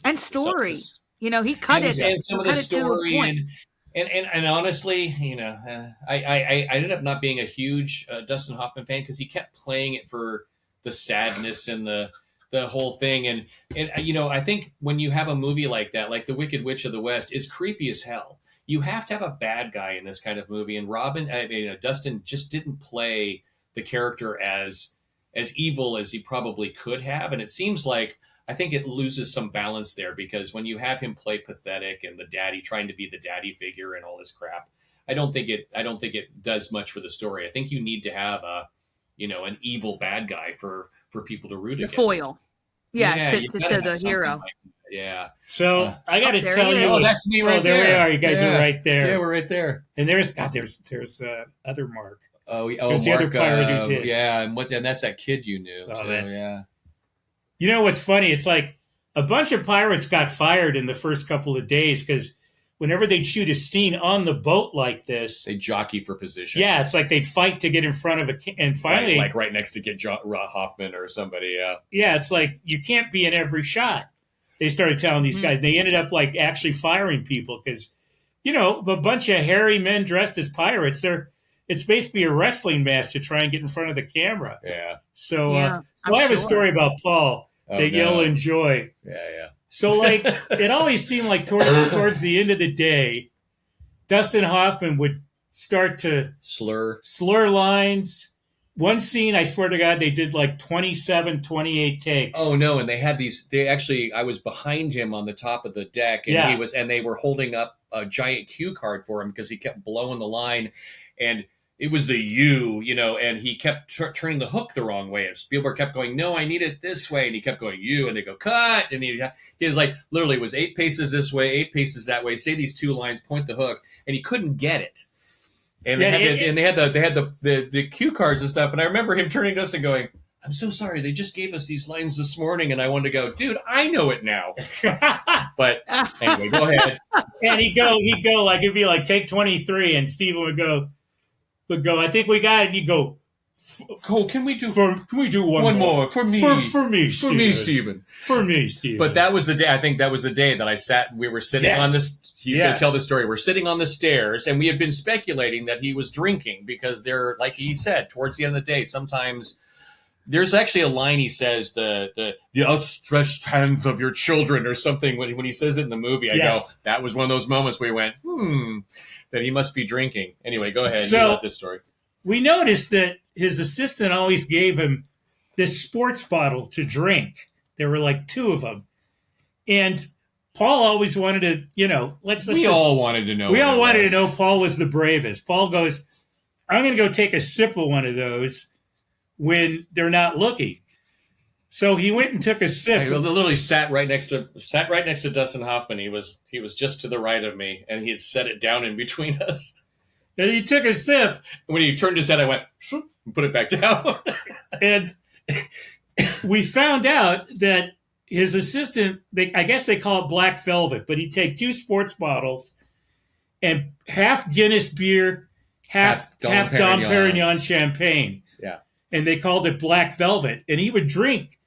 and story. He cut it. And some of the story. And honestly, I ended up not being a huge Dustin Hoffman fan because he kept playing it for the sadness and the whole thing. And I think when you have a movie like that, like The Wicked Witch of the West, is creepy as hell. You have to have a bad guy in this kind of movie. And Dustin just didn't play the character as evil as he probably could have. And it seems like, I think it loses some balance there, because when you have him play pathetic and the daddy, trying to be the daddy figure and all this crap, I don't think it does much for the story. I think you need to have an evil bad guy for people to root against. Foil. Yeah, to the hero. Yeah. So I got to tell you. Oh, that's me right there. There we are. You guys are right there. Yeah, we're right there. And there's other Mark. There's Mark, the other pirate who did. Yeah, and that's that kid you knew. Oh, too, yeah. You know what's funny? It's like a bunch of pirates got fired in the first couple of days because whenever they'd shoot a scene on the boat like this, they jockey for position. Yeah, it's like they'd fight to get in front of and finally, right next to get Hoffman or somebody. Yeah, yeah, it's like you can't be in every shot. They started telling these guys. They ended up actually firing people because, a bunch of hairy men dressed as pirates. It's basically a wrestling match to try and get in front of the camera. Yeah. So I have a story about Paul that you'll enjoy. Yeah. So, like, it always seemed like towards the end of the day, Dustin Hoffman would start to Slur lines. One scene, I swear to God, they did like 27, 28 takes. Oh no! And they had these. They actually, I was behind him on the top of the deck, and they were holding up a giant cue card for him because he kept blowing the line, and it was the U, and he kept turning the hook the wrong way. And Spielberg kept going, "No, I need it this way," and he kept going U, and they go cut, and he was like, literally, it was 8 paces this way, 8 paces that way. Say these 2 lines, point the hook, and he couldn't get it. And they had the cue cards and stuff. And I remember him turning to us and going, "I'm so sorry. They just gave us these lines this morning." And I wanted to go, "Dude, I know it now." But anyway, go ahead. And he'd go like, it'd be like take 23, and Steven would go, "I think we got it." And he'd go, "Oh, can we do one more for me? For me, Steven. For me, Steven." But that was the day. I think that was the day that I sat. We were sitting on this. He's going to tell the story. We're sitting on the stairs, and we had been speculating that he was drinking because they're, like he said, towards the end of the day, sometimes there's actually a line he says, the outstretched hands of your children or something. When he says it in the movie, I go, that was one of those moments where we went, that he must be drinking. Anyway, go ahead. So, you let this story. We noticed that his assistant always gave him this sports bottle to drink. There were like 2 of them. And Paul always wanted to, we all wanted to know. We all wanted to know Paul was the bravest. Paul goes, "I'm going to go take a sip of one of those when they're not looking." So he went and took a sip. I literally sat right next to Dustin Hoffman. He was just to the right of me, and he had set it down in between us. And he took a sip. When he turned his head, I went, and put it back down. And we found out that his assistant, I guess they call it black velvet, but he'd take 2 sports bottles and half Guinness beer, half Dom Perignon champagne. Yeah. And they called it black velvet. And he would drink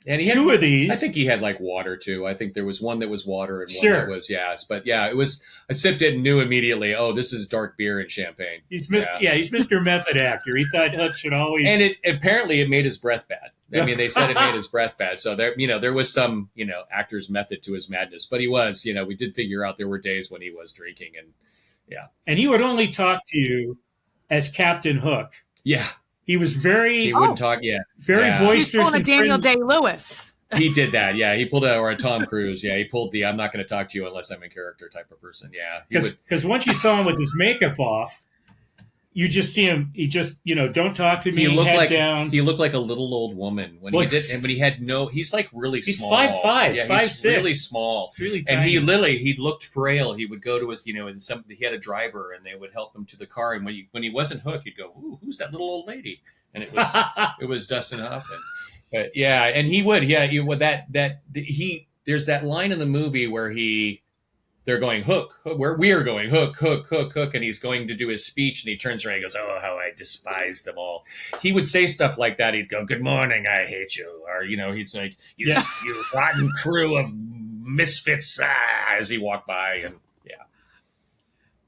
and he 2 of these. I think he had like water too. I think there was one that was water and one that was, But yeah, it was, I sipped it and knew immediately, oh, this is dark beer and champagne. He's Mr. Method Actor. He thought Hook should always. And apparently it made his breath bad. I mean, they said it made his breath bad. So there was some, actor's method to his madness. But he was, we did figure out there were days when he was drinking and And he would only talk to you as Captain Hook. Yeah. He was very. He wouldn't talk. Very boisterous. He's pulling a Daniel Day-Lewis. He did that. Yeah. He pulled or a Tom Cruise. Yeah. He pulled the "I'm not going to talk to you unless I'm in character" type of person. Yeah. Because once you saw him with his makeup off, you just see him. He just don't talk to me. Head down. He looked like a little old woman when he did, and when he had no. He's like really small. He's 5'5", yeah, 5'6". Really small. It's really tiny. And he looked frail. He would go to his, and he had a driver, and they would help him to the car. And when he wasn't Hook, he'd go, "Ooh, who's that little old lady?" And it was Dustin Hoffman. But yeah, and he would, there's that line in the movie where they're going Hook, where we are going Hook, and he's going to do his speech, and he turns around and goes, "Oh, how I despise them all." He would say stuff like that. He'd go, "Good morning, I hate you," or he's like, "You rotten crew of misfits," as he walked by, and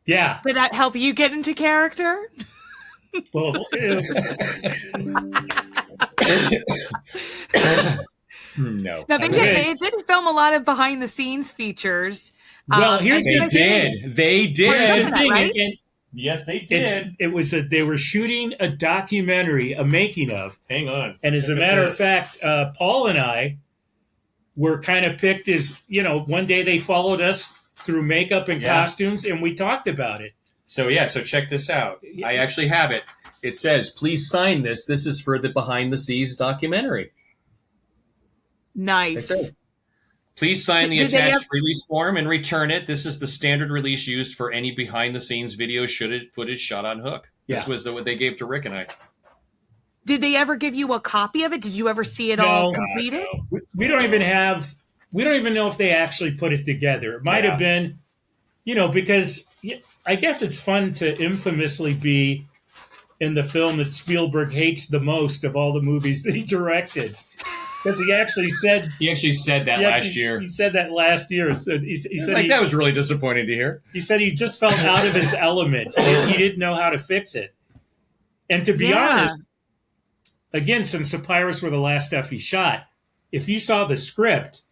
yeah. Did that help you get into character? Well, no. Now they did film a lot of behind the scenes features. Well, They did. Here's the thing, right? Yes, they did. They were shooting a documentary, a making of. Hang on. And as a matter of fact, Paul and I were kind of picked as, one day they followed us through makeup and costumes, and we talked about it. So check this out. I actually have it. It says, "Please sign this. This is for the behind the scenes documentary." Nice. It says, "Please sign the attached release form and return it. This is the standard release used for any behind the scenes video footage shot on Hook." This was what they gave to Rick and I. Did they ever give you a copy of it? Did you ever see it all completed? No. We don't even know if they actually put it together. It might have been, because I guess it's fun to infamously be in the film that Spielberg hates the most of all the movies that he directed. Because he actually said that last year. He said that last year. He said that was really disappointing to hear. He said he just felt out of his element. And he didn't know how to fix it. And to be honest, again, since the Pirates were the last stuff he shot, if you saw the script,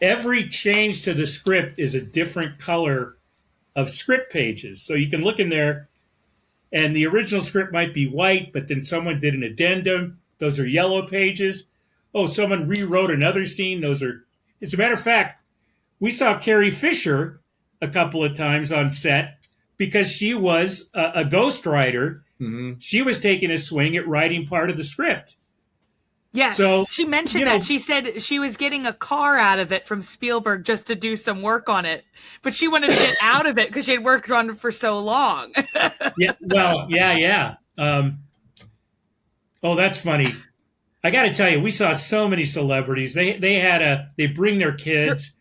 every change to the script is a different color of script pages. So you can look in there, and the original script might be white, but then someone did an addendum. Those are yellow pages. Oh, someone rewrote another scene. Those are, as a matter of fact, we saw Carrie Fisher a couple of times on set because she was a ghostwriter. Mm-hmm. She was taking a swing at writing part of the script. Yes, So, she mentioned that. She said she was getting a car out of it from Spielberg just to do some work on it, but she wanted to get out of it because she had worked on it for so long. Yeah, well, yeah. Oh, that's funny. I got to tell you, we saw so many celebrities. They bring their kids.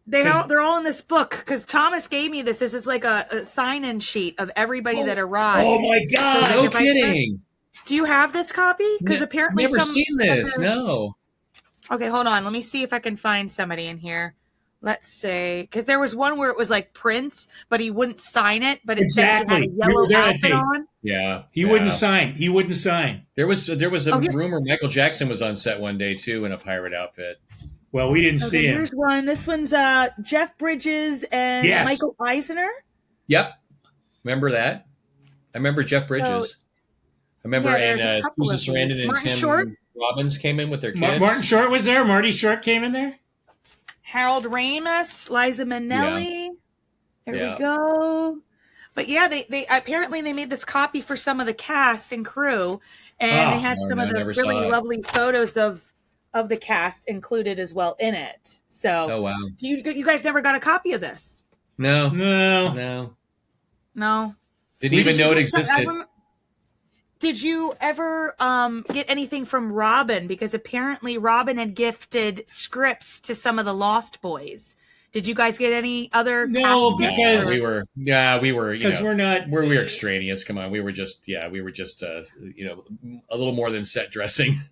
They're all in this book because Thomas gave me this. This is like a sign-in sheet of everybody that arrived. Oh my God! No kidding. Do you have this copy? Because apparently never seen this. No. Okay, hold on. Let me see if I can find somebody in here. Let's say, because there was one where it was like Prince, but he wouldn't sign it. But it said he had a yellow outfit on. Yeah, he wouldn't sign. He wouldn't sign. There was a rumor Michael Jackson was on set one day too in a pirate outfit. Well, we didn't see him. Here's one. This one's Jeff Bridges and Michael Eisner. Yep, remember that? I remember Jeff Bridges. I remember, and Susan Sarandon and Tim Short? Robbins came in with their kids. Martin Short was there. Marty Short came in there. Harold Ramis, Liza Minnelli. There we go. But yeah, they apparently they made this copy for some of the cast and crew, and they had some of the really lovely photos of the cast included as well in it. So, oh wow, you guys never got a copy of this? No. Didn't even know it existed. Did you ever get anything from Robin? Because apparently Robin had gifted scripts to some of the Lost Boys. Did you guys get any other? No, because we were because we're extraneous. Come on, we were just a little more than set dressing.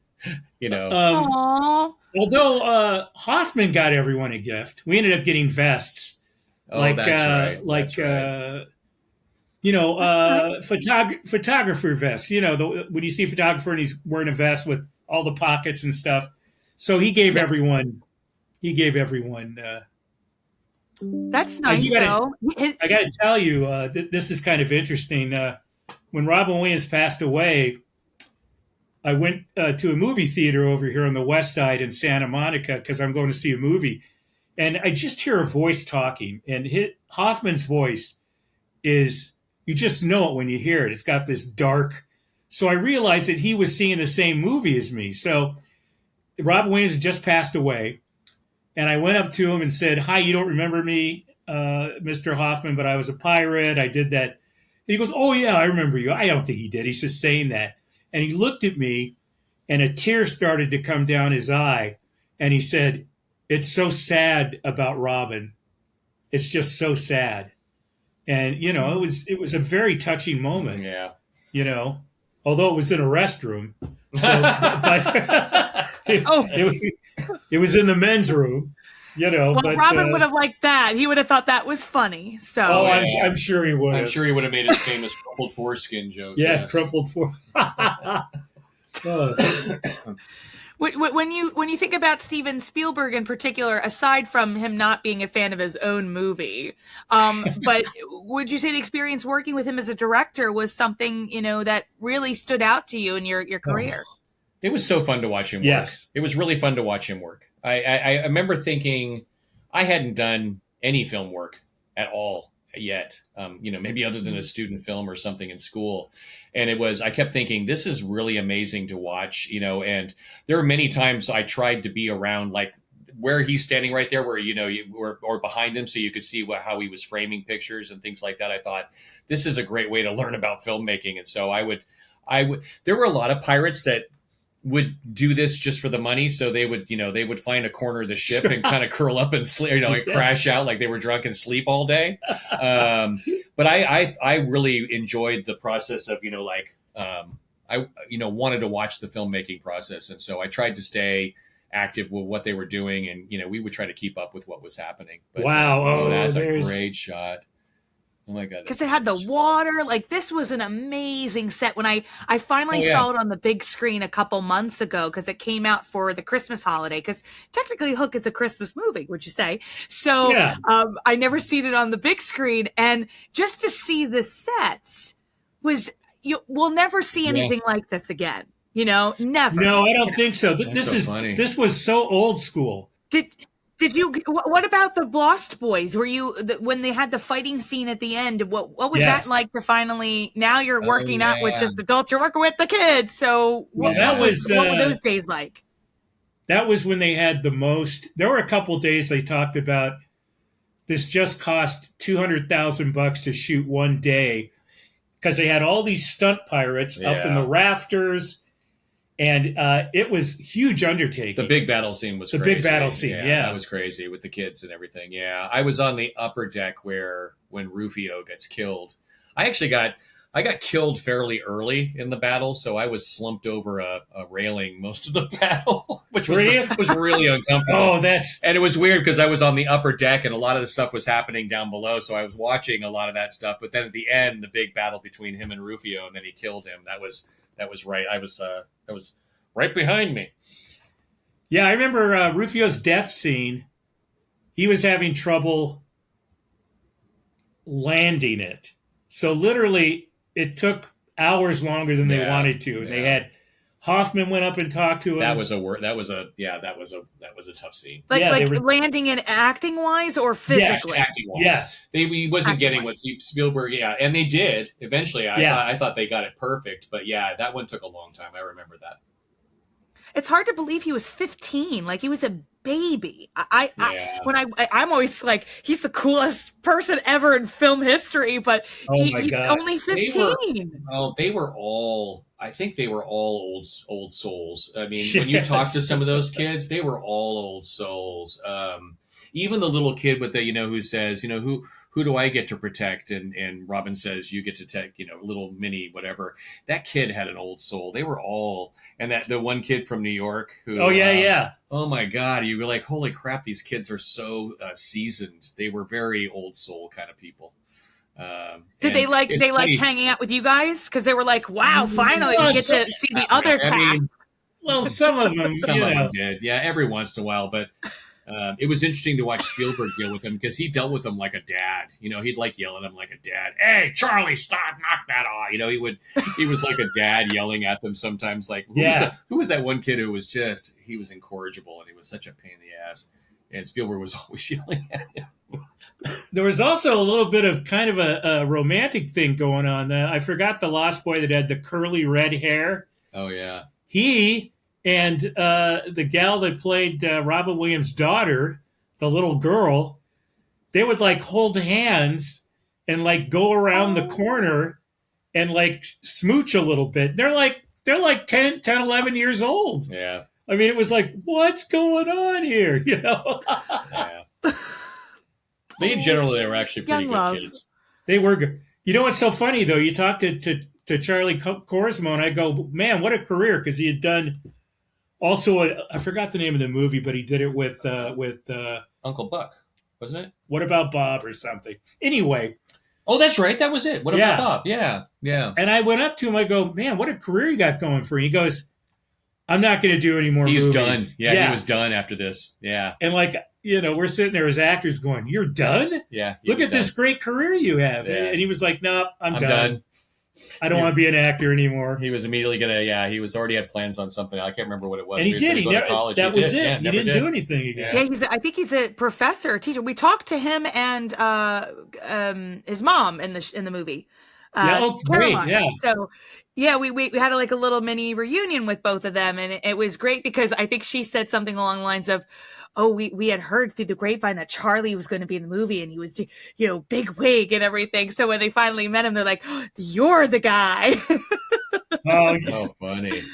Although Hoffman got everyone a gift, we ended up getting vests. Oh, that's right. Photographer vests. When you see a photographer and he's wearing a vest with all the pockets and stuff. So he gave everyone. That's nice, though. I got to tell you, this is kind of interesting. When Robin Williams passed away, I went to a movie theater over here on the west side in Santa Monica because I'm going to see a movie. And I just hear a voice talking. And Hoffman's voice is, you just know it when you hear it. It's got this dark. So I realized that he was seeing the same movie as me. So Robin Williams just passed away. And I went up to him and said, "Hi, you don't remember me, Mr. Hoffman, but I was a pirate. I did that." And he goes, "Oh, yeah, I remember you." I don't think he did. He's just saying that. And he looked at me, and a tear started to come down his eye. And he said, "It's so sad about Robin. It's just so sad." And, it was a very touching moment. Yeah. Although it was in a restroom. So, but it was in the men's room, Well, but Robin would have liked that. He would have thought that was funny. So, I'm sure he would. I'm sure he would have made his famous crumpled foreskin joke. Yeah, yes. Crumpled When you think about Steven Spielberg in particular, aside from him not being a fan of his own movie, but would you say the experience working with him as a director was something that really stood out to you in your career? It was so fun to watch him work. Yes. It was really fun to watch him work. I remember thinking I hadn't done any film work at all yet, maybe other than a student film or something in school. And I kept thinking, this is really amazing to watch, and there are many times I tried to be around like where he's standing right there, where, or behind him so you could see how he was framing pictures and things like that. I thought this is a great way to learn about filmmaking. And so there were a lot of pirates that would do this just for the money. So they would find a corner of the ship and kind of curl up and sleep, crash out like they were drunk and sleep all day. But I really enjoyed the process of, I wanted to watch the filmmaking process. And so I tried to stay active with what they were doing. And, we would try to keep up with what was happening. But, wow. That's a great shot. Oh my God. Because it had the water. Like, this was an amazing set. When I finally saw it on the big screen a couple months ago, because it came out for the Christmas holiday, because technically Hook is a Christmas movie, would you say? So I never seen it on the big screen. And just to see the sets we'll never see anything like this again. Never. No, I don't think so. This was so old school. Did you? What about the Lost Boys? Were you when they had the fighting scene at the end? What was that like to finally? Now you're working out with just adults. You're working with the kids. So what were those days like? That was when they had the most. There were a couple of days they talked about this just cost $200,000 to shoot one day because they had all these stunt pirates up in the rafters. And it was huge undertaking. The big battle scene was crazy. The big battle scene, yeah. That was crazy with the kids and everything, yeah. I was on the upper deck when Rufio gets killed. I got killed fairly early in the battle, so I was slumped over a railing most of the battle, which was really uncomfortable. And it was weird because I was on the upper deck and a lot of the stuff was happening down below, so I was watching a lot of that stuff. But then at the end, the big battle between him and Rufio, and then he killed him. That was right. That was right behind me. Yeah, I remember Rufio's death scene. He was having trouble landing it. So literally, it took hours longer than they wanted to. They had Hoffman went up and talked to him. That was a tough scene. Like landing and acting wise or physically? Yes, acting wise. Yes. He wasn't getting what Spielberg, and they did eventually. I thought they got it perfect, but that one took a long time. I remember that. It's hard to believe he was 15. Like, he was a baby. I'm always like, he's the coolest person ever in film history, but he's only 15. I think they were all old souls. I mean, when you talk to some of those kids, they were all old souls. Even the little kid with the, who says, who do I get to protect? And Robin says, you get to take, little mini, whatever. That kid had an old soul. They were all, and the one kid from New York who, oh my God, you were like, holy crap, these kids are so seasoned. They were very old soul kind of people. Did they like hanging out with you guys? Because they were like, wow, finally we get to see the other cast. Well, some of them, of them did. Yeah, every once in a while, but. It was interesting to watch Spielberg deal with him because he dealt with them like a dad. He'd like yell at him like a dad. Hey, Charlie, stop! Knock that off! He was like a dad yelling at them sometimes. Like, who was that one kid who was he was incorrigible and he was such a pain in the ass. And Spielberg was always yelling at him. There was also a little bit of kind of a romantic thing going on. I forgot the Lost Boy that had the curly red hair. Oh yeah, he. And the gal that played Robin Williams' daughter, the little girl, they would like hold hands and like go around the corner and like smooch a little bit. They're like 10, 11 years old. Yeah. I mean, it was like, what's going on here? Yeah. They generally were actually pretty good kids. They were good. What's so funny though? You talked to Charlie Korsmo and I go, man, what a career. Because he had done also, I forgot the name of the movie, but he did it with Uncle Buck, wasn't it? What About Bob or something? Anyway. Oh, that's right. That was it. What About Bob? Yeah. And I went up to him. I go, man, what a career you got going for you. He goes, I'm not going to do any more movies. He's done. Yeah, he was done after this. Yeah. And like, we're sitting there as actors going, you're done? Yeah. Look at this great career you have. Yeah. And he was like, no, I'm done. I don't want to be an actor anymore. He was immediately he was already had plans on something. I can't remember what it was. And he did. That was it. He didn't do anything again. Yeah, I think he's a professor, a teacher. We talked to him and his mom in the movie. Great. Yeah. So, we had like a little mini reunion with both of them. And it was great because I think she said something along the lines of, we had heard through the grapevine that Charlie was going to be in the movie and he was, big wig and everything. So when they finally met him, they're like, oh, you're the guy. Oh, funny.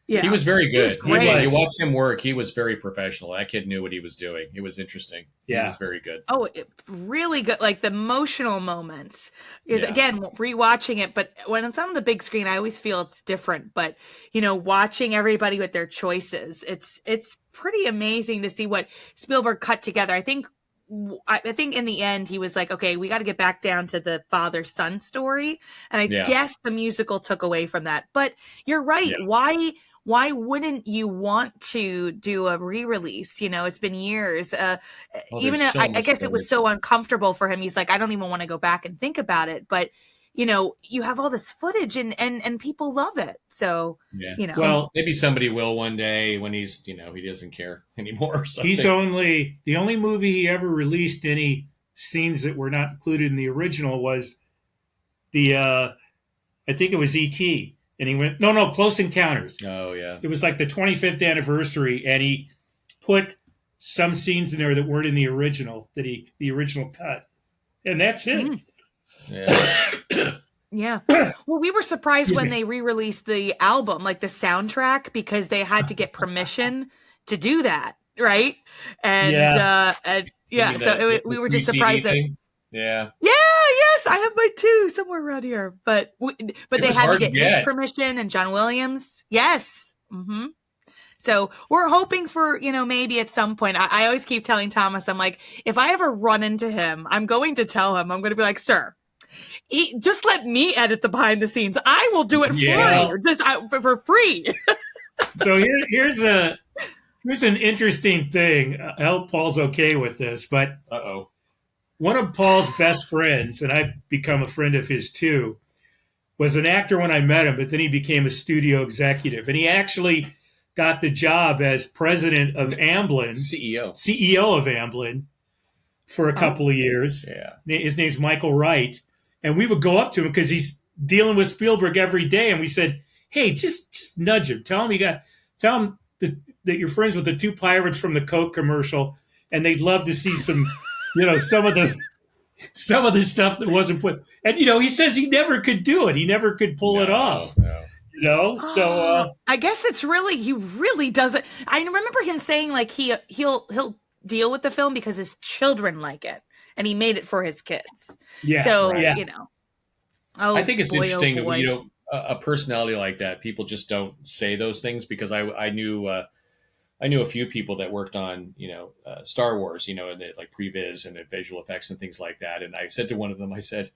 Yeah. He was very good. You watched him work. He was very professional. That kid knew what he was doing. It was interesting. Yeah. He was very good. Oh, really good. Like the emotional moments is again, rewatching it. But when it's on the big screen, I always feel it's different. But, watching everybody with their choices, it's pretty amazing to see what Spielberg cut together. I think I think in the end he was like, okay, we got to get back down to the father-son story. And I guess the musical took away from that. But you're right. Yeah. Why wouldn't you want to do a re-release? You know, it's been years. Even I guess it was so uncomfortable for him. He's like, I don't even want to go back and think about it. But you know, you have all this footage and people love it. So, you know. Well, maybe somebody will one day when he's, you know, he doesn't care anymore. He's the only movie he ever released any scenes that were not included in the original was I think it was E.T. And he went, no, Close Encounters. Oh, yeah. It was like the 25th anniversary, and he put some scenes in there that weren't in the original, the original cut. And that's it. Mm. Yeah. Well, we were surprised when they re-released the album, like the soundtrack, because they had to get permission to do that, right? And so we were just surprised that. Yeah. Yeah. Yes, I have mine too somewhere around here, but they had to get his permission and John Williams. Yes. Mm-hmm. So we're hoping for, you know, maybe at some point. I always keep telling Thomas, I'm like, if I ever run into him, I'm going to tell him, I'm going to be like, sir, just let me edit the behind the scenes. I will do it for you, just for free. So here's an interesting thing. I hope Paul's okay with this, but one of Paul's best friends, and I've become a friend of his too, was an actor when I met him, but then he became a studio executive, and he actually got the job as president of Amblin, CEO of Amblin, for a couple of years. Yeah, his name's Michael Wright. And we would go up to him because he's dealing with Spielberg every day. And we said, hey, just nudge him. Tell him that you're friends with the two pirates from the Coke commercial. And they'd love to see some, you know, some of the stuff that wasn't put. And, you know, he says he never could do it. He never could pull it off. No. You know, so I guess he really doesn't. I remember him saying like he'll deal with the film because his children like it. And he made it for his kids. Yeah. So, you know. I think it's interesting that, you know, a personality like that, people just don't say those things because I knew a few people that worked on, you know, Star Wars, you know, and like previs and visual effects and things like that. And I said to one of them, I said,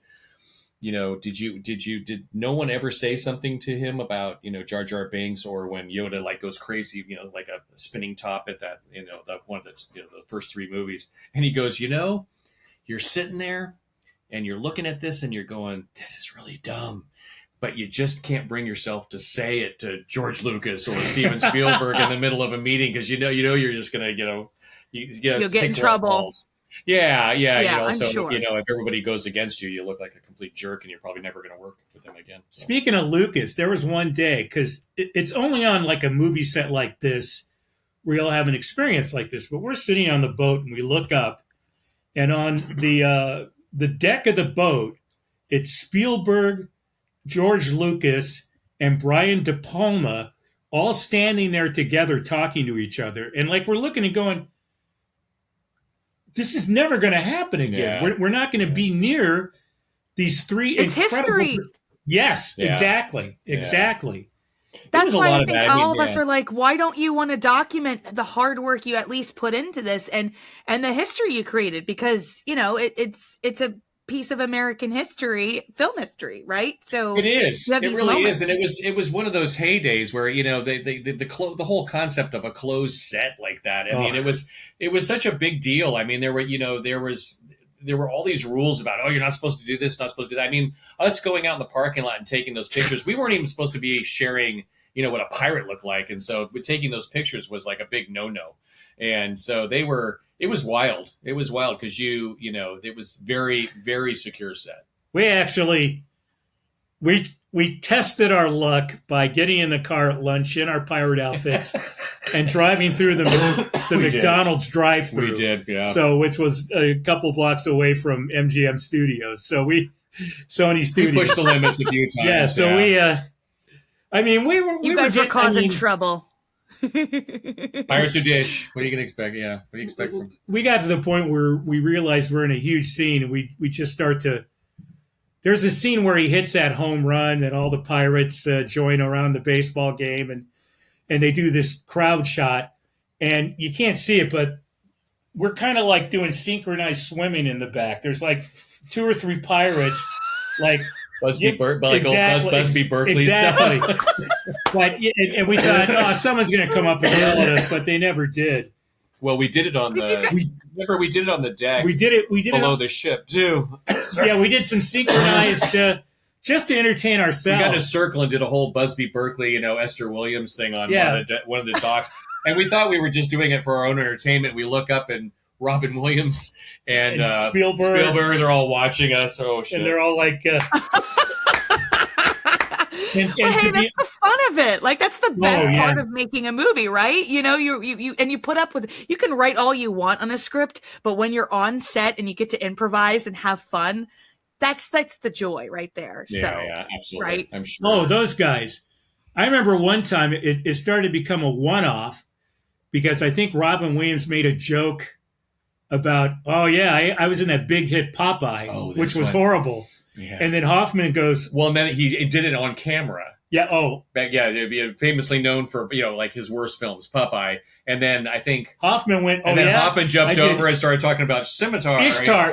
you know, did no one ever say something to him about, you know, Jar Jar Binks or when Yoda like goes crazy, you know, like a spinning top at that, you know, one of the, you know, the first three movies. And he goes, you know, you're sitting there and you're looking at this and you're going, this is really dumb, but you just can't bring yourself to say it to George Lucas or Steven Spielberg in the middle of a meeting because you know you're just gonna, you know, you'll get in trouble. Yeah. Also, I'm sure. You know, if everybody goes against you, you look like a complete jerk, and you're probably never going to work with them again. So. Speaking of Lucas, there was one day because it's only on like a movie set like this where you'll have an experience like this. But we're sitting on the boat and we look up, and on the deck of the boat, it's Spielberg, George Lucas, and Brian De Palma all standing there together talking to each other. And like we're looking and going, this is never going to happen again. Yeah. We're not going to be near these three. It's history. Yes, exactly. That's why I think all of us are like, why don't you want to document the hard work you at least put into this and the history you created? Because, you know, it's a piece of American history, film history, right? So it is. It really is, and it was one of those heydays where, you know, the whole concept of a closed set like that. I mean, it was such a big deal. I mean, there were all these rules about, oh, you're not supposed to do this, not supposed to do that. I mean, us going out in the parking lot and taking those pictures, we weren't even supposed to be sharing, you know, what a pirate looked like, and so taking those pictures was like a big no-no. And so it was wild. It was wild because you know, it was very, very secure set. We actually, we tested our luck by getting in the car at lunch in our pirate outfits and driving through the McDonald's drive-thru. We did, yeah. So, which was a couple blocks away from MGM Studios. So Sony Studios. We pushed the limits a few times. Yeah, so you guys were causing trouble. Pirates of Dish. What are you going to expect? Yeah. What do you expect from? We got to the point where we realized we're in a huge scene, and we just start to. There's a scene where he hits that home run, and all the pirates join around the baseball game, and they do this crowd shot, and you can't see it, but we're kind of like doing synchronized swimming in the back. There's like 2 or 3 pirates, like Busby Berkeley exactly. stuff. But and we thought, oh, someone's going to come up and yell at us, but they never did. Well, we did it on remember we did it on the deck. We did it below the ship too. Yeah, we did some synchronized just to entertain ourselves. We got in a circle and did a whole Busby Berkeley, Esther Williams thing on one of the docks, and we thought we were just doing it for our own entertainment. We look up and Robin Williams and Spielberg, they're all watching us. Oh shit! And they're all like. Hey, that's the fun of it. Like that's the best part of making a movie, right? You put up with. You can write all you want on a script, but when you're on set and you get to improvise and have fun, that's the joy right there. Yeah, absolutely. Right? I'm sure. Oh, those guys! I remember one time it started to become a one-off because I think Robin Williams made a joke about, I was in that big hit Popeye, which was horrible. Yeah. And then Hoffman goes, well, and then he did it on camera. Yeah. Oh, it'd be famously known for like his worst films, Popeye. And then I think Hoffman went. Hoffman jumped over and started talking about Scimitar, Ishtar.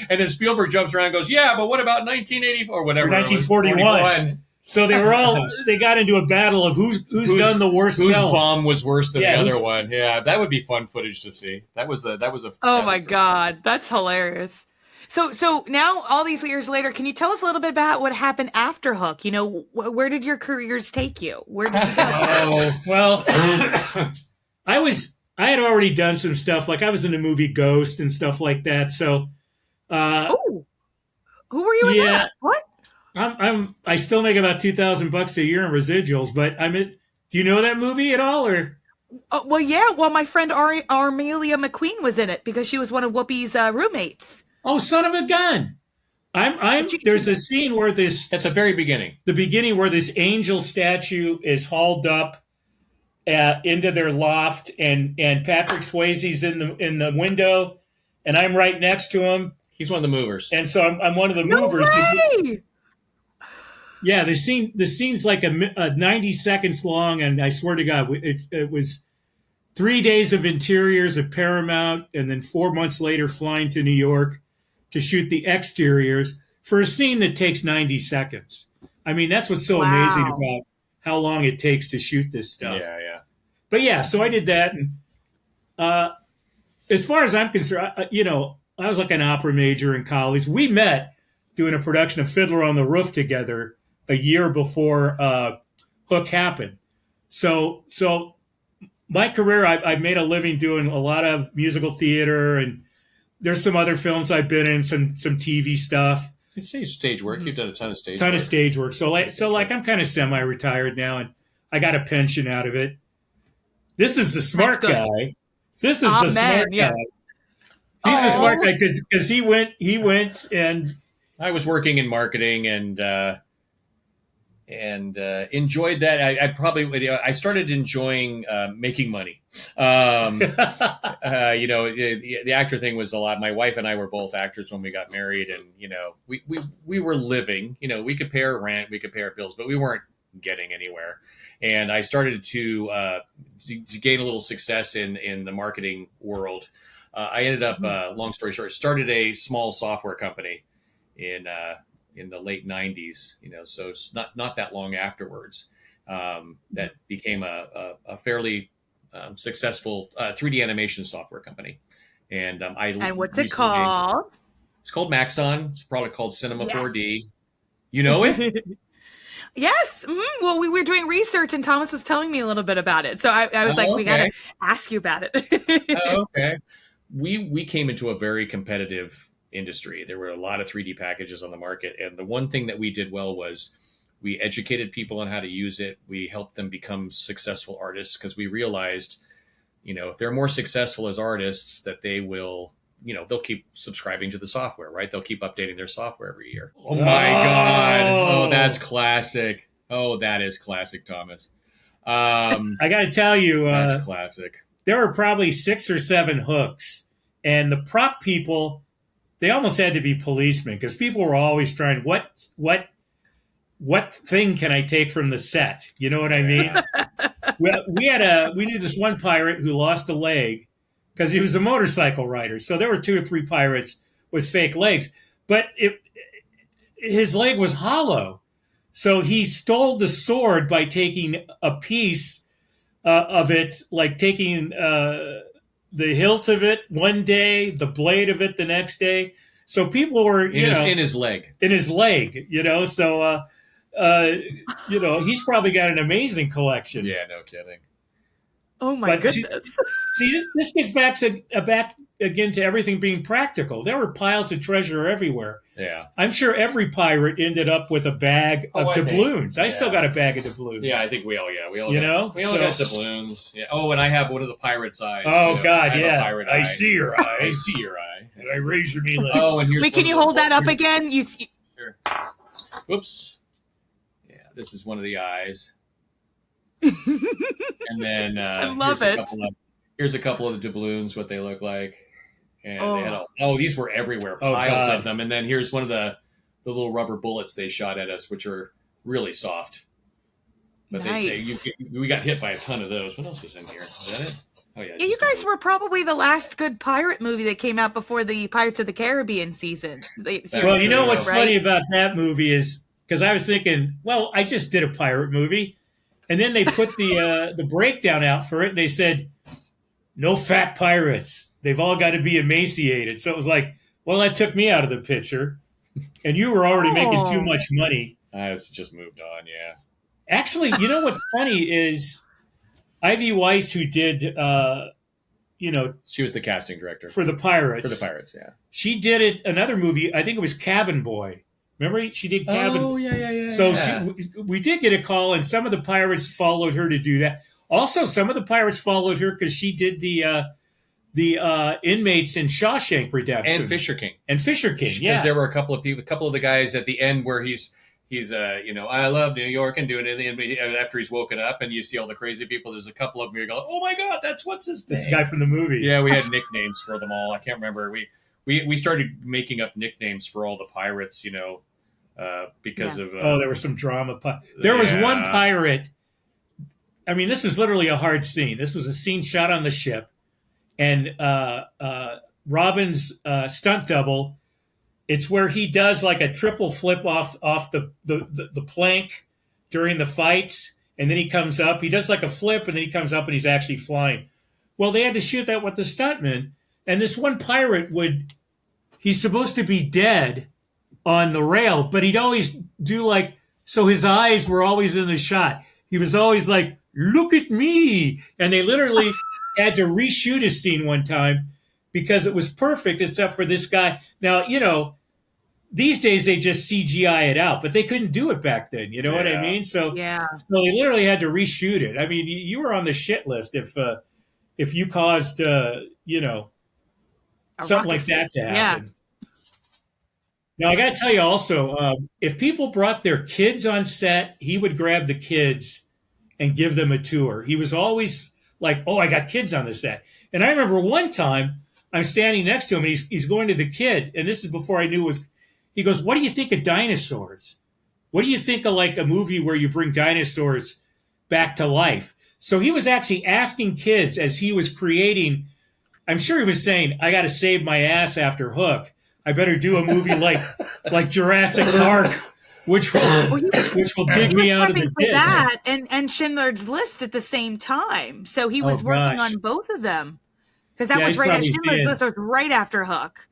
And then Spielberg jumps around and goes, "Yeah, but what about 1980 or whatever, 1941?" So they were all they got into a battle of who's done the worst. Whose film. bomb was worse than the other one? Yeah, that would be fun footage to see. That was a. Oh my God, that's hilarious. So now, all these years later, can you tell us a little bit about what happened after Hook? Where did your careers take you? Where did you go? Oh, well, I had already done some stuff. Like I was in the movie Ghost and stuff like that. So, who were you in that? What? I still make about $2,000 a year in residuals, but do you know that movie at all, or? Well, yeah. Well, my friend Armelia McQueen was in it because she was one of Whoopi's roommates. Oh, son of a gun! There's a scene where this. That's the very beginning. The beginning where this angel statue is hauled up into their loft, and Patrick Swayze's in the window, and I'm right next to him. He's one of the movers, and so I'm one of the movers. Way! Yeah, the scene's like a 90 seconds long, and I swear to God, it was 3 days of interiors at Paramount, and then 4 months later flying to New York to shoot the exteriors for a scene that takes 90 seconds. I mean, that's what's so amazing about how long it takes to shoot this stuff. Yeah. But yeah, so I did that, and as far as I'm concerned, I was like an opera major in college. We met doing a production of Fiddler on the Roof together a year before Hook happened. So my career, I've made a living doing a lot of musical theater, and there's some other films I've been in, some TV stuff. It's stage work. You've done a ton of stage work. Of stage work. So I'm kind of semi-retired now, and I got a pension out of it. This is the smart guy. This is the smart guy. He's the smart guy because he went and I was working in marketing and enjoyed that. I started enjoying making money. The actor thing was a lot. My wife and I were both actors when we got married, and we were living. We could pay our rent, we could pay our bills, but we weren't getting anywhere. And I started to gain a little success in the marketing world. I ended up, long story short, started a small software company in the late 90s, so it's not that long afterwards, that became a fairly successful 3D animation software company. And and what's it called? It's called Maxon. It's a product called Cinema 4D. You know it? Yes. Mm-hmm. Well, we were doing research, and Thomas was telling me a little bit about it. So I was we got to ask you about it. Okay. We came into a very competitive industry. There were a lot of 3D packages on the market. And the one thing that we did well was we educated people on how to use it. We helped them become successful artists because we realized, if they're more successful as artists, that they will, they'll keep subscribing to the software, right? They'll keep updating their software every year. Oh my God. Oh, that's classic. Oh, that is classic, Thomas. I got to tell you, that's classic. There were probably 6 or 7 hooks, and the prop people, they almost had to be policemen because people were always trying, what thing can I take from the set? You know what I mean? we knew this one pirate who lost a leg, because he was a motorcycle rider. So there were 2 or 3 pirates with fake legs, but his leg was hollow. So he stole the sword by taking a piece of it, like taking the hilt of it one day, the blade of it the next day. So people were, in his leg. In his leg, So, he's probably got an amazing collection. Yeah, no kidding. Oh my goodness! See, this gets back again to everything being practical. There were piles of treasure everywhere. Yeah, I'm sure every pirate ended up with a bag of doubloons. I still got a bag of doubloons. Yeah, I think we all got doubloons. Yeah. Oh, and I have one of the pirate's eyes. Oh too. God, I see your eye. I see your eye. And I raise your knee. Oh, and here's. Wait, can you hold that up again? Sure. Whoops. Yeah, this is one of the eyes. And then I love it. Here's a couple of the doubloons, what they look like. And they had these were everywhere, piles of them. And then here's one of the little rubber bullets they shot at us, which are really soft. But nice. we got hit by a ton of those. What else is in here? Is that it? Oh yeah. You guys were probably the last good pirate movie that came out before the Pirates of the Caribbean season. Well, you know what's funny about that movie is because I was thinking, well, I just did a pirate movie. And then they put the breakdown out for it, and they said, no fat pirates. They've all got to be emaciated. So it was like, well, that took me out of the picture. And you were already making too much money. I just moved on, yeah. Actually, you know what's funny is Ivy Weiss, who did, she was the casting director. For the Pirates. For the Pirates, yeah. She did another movie, I think it was Cabin Boy. Remember, she did Cabin. Oh, yeah. So we did get a call, and some of the pirates followed her to do that. Also, some of the pirates followed her because she did the inmates in Shawshank Redemption and Fisher King. Yeah, because there were a couple of the guys at the end where he's I love New York and doing it. And after he's woken up, and you see all the crazy people. There's a couple of them. You're going, oh my God, what's his name? That's the guy from the movie. Yeah, we had nicknames for them all. I can't remember. We started making up nicknames for all the pirates, because of... there was some drama. There was one pirate. I mean, this is literally a hard scene. This was a scene shot on the ship. And Robin's stunt double, it's where he does like a triple flip off the plank during the fights. And then he comes up. He does like a flip, and then he comes up, and he's actually flying. Well, they had to shoot that with the stuntman. And this one pirate he's supposed to be dead on the rail, but he'd always do so his eyes were always in the shot. He was always like, look at me. And they literally had to reshoot a scene one time because it was perfect except for this guy. Now, these days they just CGI it out, but they couldn't do it back then. You know what I mean? So they literally had to reshoot it. I mean, you were on the shit list if you caused, something like that to happen. Yeah. Now, I got to tell you also, if people brought their kids on set, he would grab the kids and give them a tour. He was always like, oh, I got kids on the set. And I remember one time I'm standing next to him, and he's going to the kid, and this is before I knew it was, he goes, what do you think of dinosaurs? What do you think of like a movie where you bring dinosaurs back to life? So he was actually asking kids as he was creating, I'm sure he was saying, I got to save my ass after Hook. I better do a movie like Jurassic Park, which will dig me out of the pit. That and Schindler's List at the same time, so he was working on both of them because that was right at Schindler's List was right after Hook.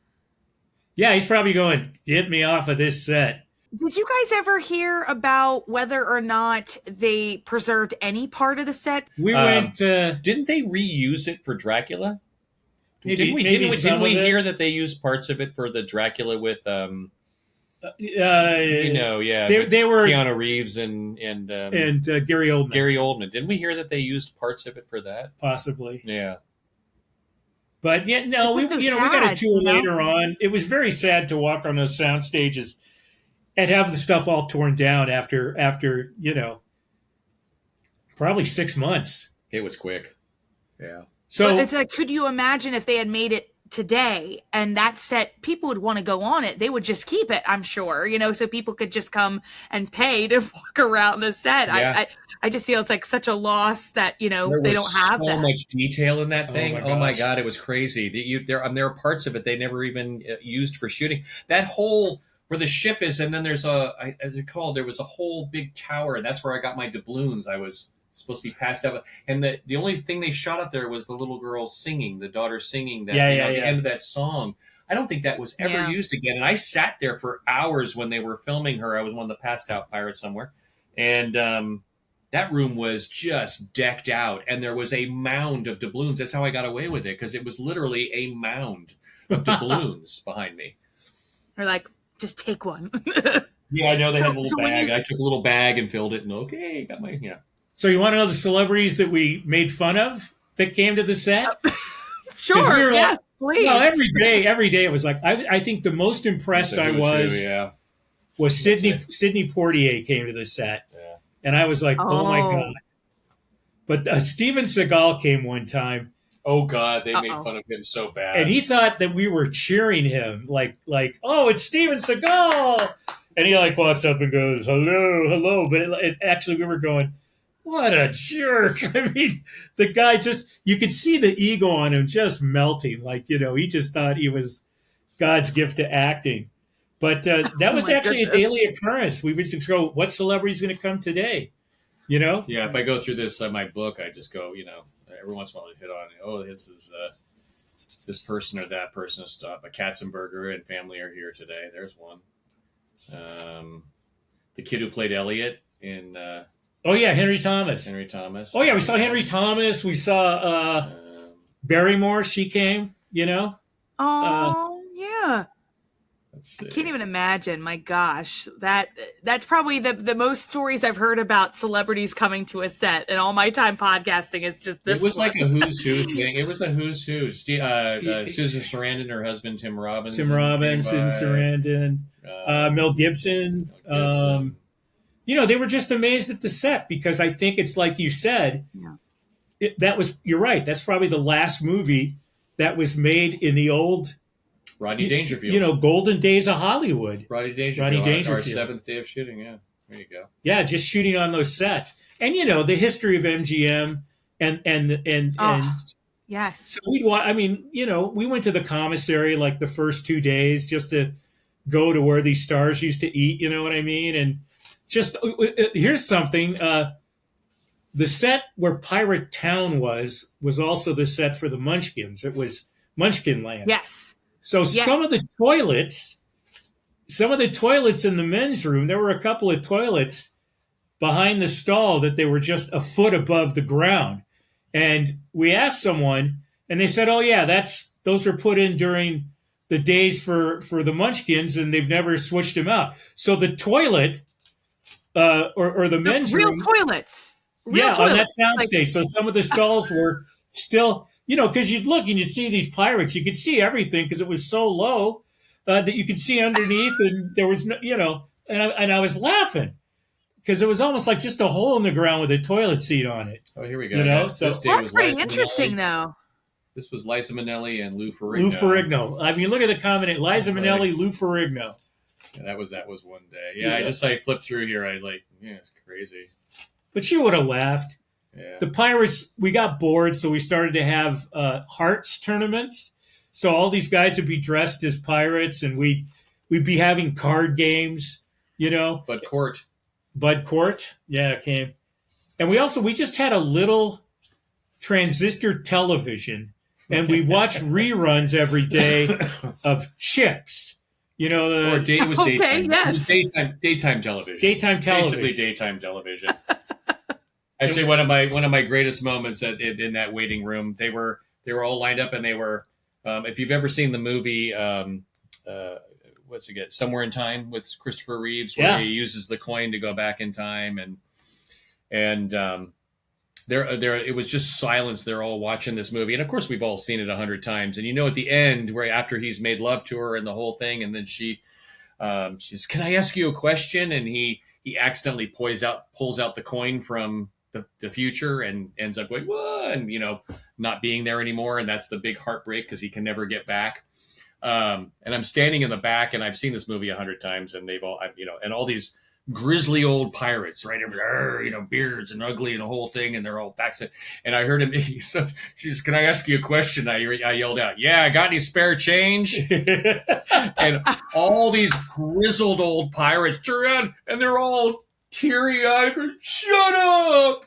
Yeah, he's probably going, get me off of this set. Did you guys ever hear about whether or not they preserved any part of the set? We went. Didn't they reuse it for Dracula? Didn't we hear that they used parts of it for the Dracula with they were Keanu Reeves and Gary Oldman. Gary Oldman. Didn't we hear that they used parts of it for that? Possibly. Yeah. But we got a tour later on. It was very sad to walk on those sound stages and have the stuff all torn down after probably 6 months. It was quick. Yeah. So it's like, could you imagine if they had made it today, and that set, people would want to go on it, they would just keep it, I'm sure, so people could just come and pay to walk around the set. Yeah. I just feel it's like such a loss that they don't have so that. much detail in that thing. Oh my God, it was crazy. There are parts of it they never even used for shooting. That whole where the ship is, and then there's there was a whole big tower, and that's where I got my doubloons. I was supposed to be passed out, and the only thing they shot up there was the little girl singing, the daughter singing that the end of that song. I don't think that was ever used again. And I sat there for hours when they were filming her. I was one of the passed out pirates somewhere, and that room was just decked out, and there was a mound of doubloons. That's how I got away with it, because it was literally a mound of doubloons behind me. Or like, just take one. Yeah, I know they had a little bag. I took a little bag and filled it, and okay, got my So you want to know the celebrities that we made fun of that came to the set? Sure, yes, please. Well, every day it was like, I think the most impressed I was Sidney Poitier came to the set. Yeah. And I was like, oh my God. But Steven Seagal came one time. Oh God, they made fun of him so bad. And he thought that we were cheering him, like, oh, it's Steven Seagal. And he like walks up and goes, hello. But actually we were going, what a jerk. I mean, the guy you could see the ego on him just melting. Like, he just thought he was God's gift to acting. But that was actually a daily occurrence. We would just go, what celebrity is going to come today? Yeah, if I go through this, my book, I just go, every once in a while I hit on, this is this person or that person stuff. A Katzenberger and family are here today. There's one. The kid who played Elliot in... Henry Thomas. Oh, yeah, we saw Henry Thomas. We saw Barrymore. She came, Oh, yeah. I can't even imagine. My gosh, that's probably the most stories I've heard about celebrities coming to a set in all my time podcasting. Is just this. It was like a who's who thing. It was a who's who. Susan Sarandon, her husband Tim Robbins, Susan Sarandon, Mel Gibson. They were just amazed at the set, because I think it's like you said. Yeah. You're right. That's probably the last movie that was made in the old Rodney Dangerfield. golden days of Hollywood. Rodney Dangerfield. Our seventh day of shooting. Yeah, there you go. Yeah, just shooting on those sets, and the history of MGM and yes. So we went to the commissary like the first 2 days just to go to where these stars used to eat. You know what I mean? And just here's something. The set where Pirate Town was also the set for the Munchkins. It was Munchkin Land. Yes. So some of the toilets in the men's room, there were a couple of toilets behind the stall that they were just a foot above the ground. And we asked someone, and they said, oh yeah, those were put in during the days for the Munchkins, and they've never switched them out. So the toilet, or the men's real room. Toilets. On that soundstage. So some of the stalls were still... because you'd look and you'd see these pirates. You could see everything because it was so low that you could see underneath, and there was and I was laughing because it was almost like just a hole in the ground with a toilet seat on it. Oh, here we go. So that's pretty interesting, though. This was Liza Minnelli and Lou Ferrigno. Lou Ferrigno. I mean, look at the combination: Liza Minnelli, Lou Ferrigno. Yeah, that was one day. Yeah, I just flipped through here. It's crazy. But you would have laughed. Yeah. The Pirates, we got bored, so we started to have hearts tournaments. So all these guys would be dressed as pirates, and we'd be having card games, Bud Court, yeah, it came. And we just had a little transistor television, and we watched reruns every day of Chips. It was daytime. Okay, yes. It was daytime television. Basically daytime television. Actually, one of my greatest moments in that waiting room, they were all lined up, and they were. If you've ever seen the movie, what's it get? Somewhere in Time with Christopher Reeves, where he uses the coin to go back in time, and there it was just silence. They're all watching this movie, and of course we've all seen it 100 times. And at the end, where after he's made love to her and the whole thing, and then she's, "Can I ask you a question?" And he accidentally pulls out the coin from the future and ends up going, whoa, and, not being there anymore. And that's the big heartbreak because he can never get back. And I'm standing in the back, and I've seen this movie 100 times, and and all these grizzly old pirates, right? Beards and ugly and the whole thing, and they're all back. And I heard him. He said, "Can I ask you a question?" I yelled out, "Yeah, got any spare change?" And all these grizzled old pirates turn around, and they're all teary-eyed. Shut up!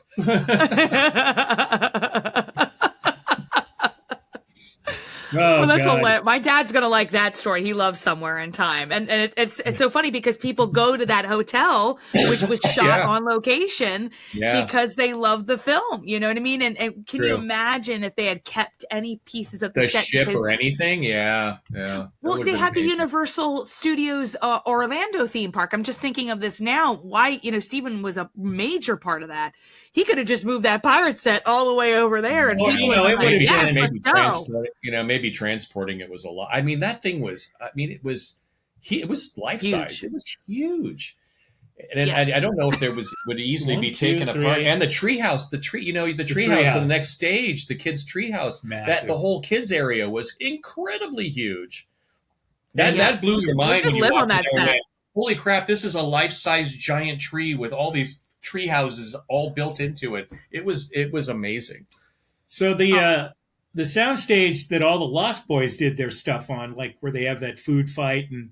Well, that's hilarious. My dad's gonna like that story. He loves Somewhere in Time, and it's so funny because people go to that hotel, which was shot on location, because they love the film. You know what I mean? And can you imagine if they had kept any pieces of the set ship or anything? Yeah. Well, they had the Universal Studios Orlando theme park. I'm just thinking of this now. Why, Steven was a major part of that. He could have just moved that pirate set all the way over there, and people would have been like, maybe transporting it was a lot. I mean, that thing was. I mean, it was life size. It was huge, and I don't know if there would easily be taken apart. And the treehouse, the treehouse on the next stage, the kids' treehouse, the whole kids area was incredibly huge. That blew your mind when you live walked on that in there. set. Went, holy crap! This is a life-size giant tree with all these tree houses all built into it. It was amazing. So the soundstage that all the Lost Boys did their stuff on, like where they have that food fight, and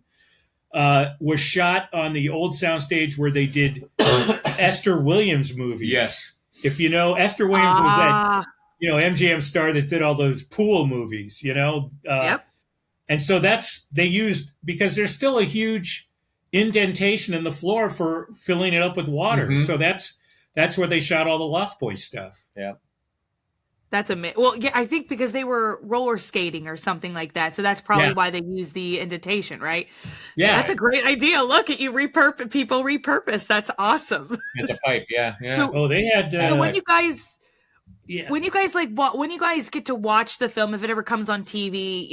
was shot on the old soundstage where they did Esther Williams movies. Yes. If you know, Esther Williams was that MGM star that did all those pool movies, Yep. And so they used, because there's still a huge indentation in the floor for filling it up with water. Mm-hmm. So that's where they shot all the Lost Boys stuff. Yeah. That's amazing. Well, yeah, I think because they were roller skating or something like that. So that's probably why they use the indentation, right? Yeah. That's a great idea. Look at you repurpose. That's awesome. It's a pipe. Yeah. So, they had, when you guys get to watch the film, if it ever comes on TV,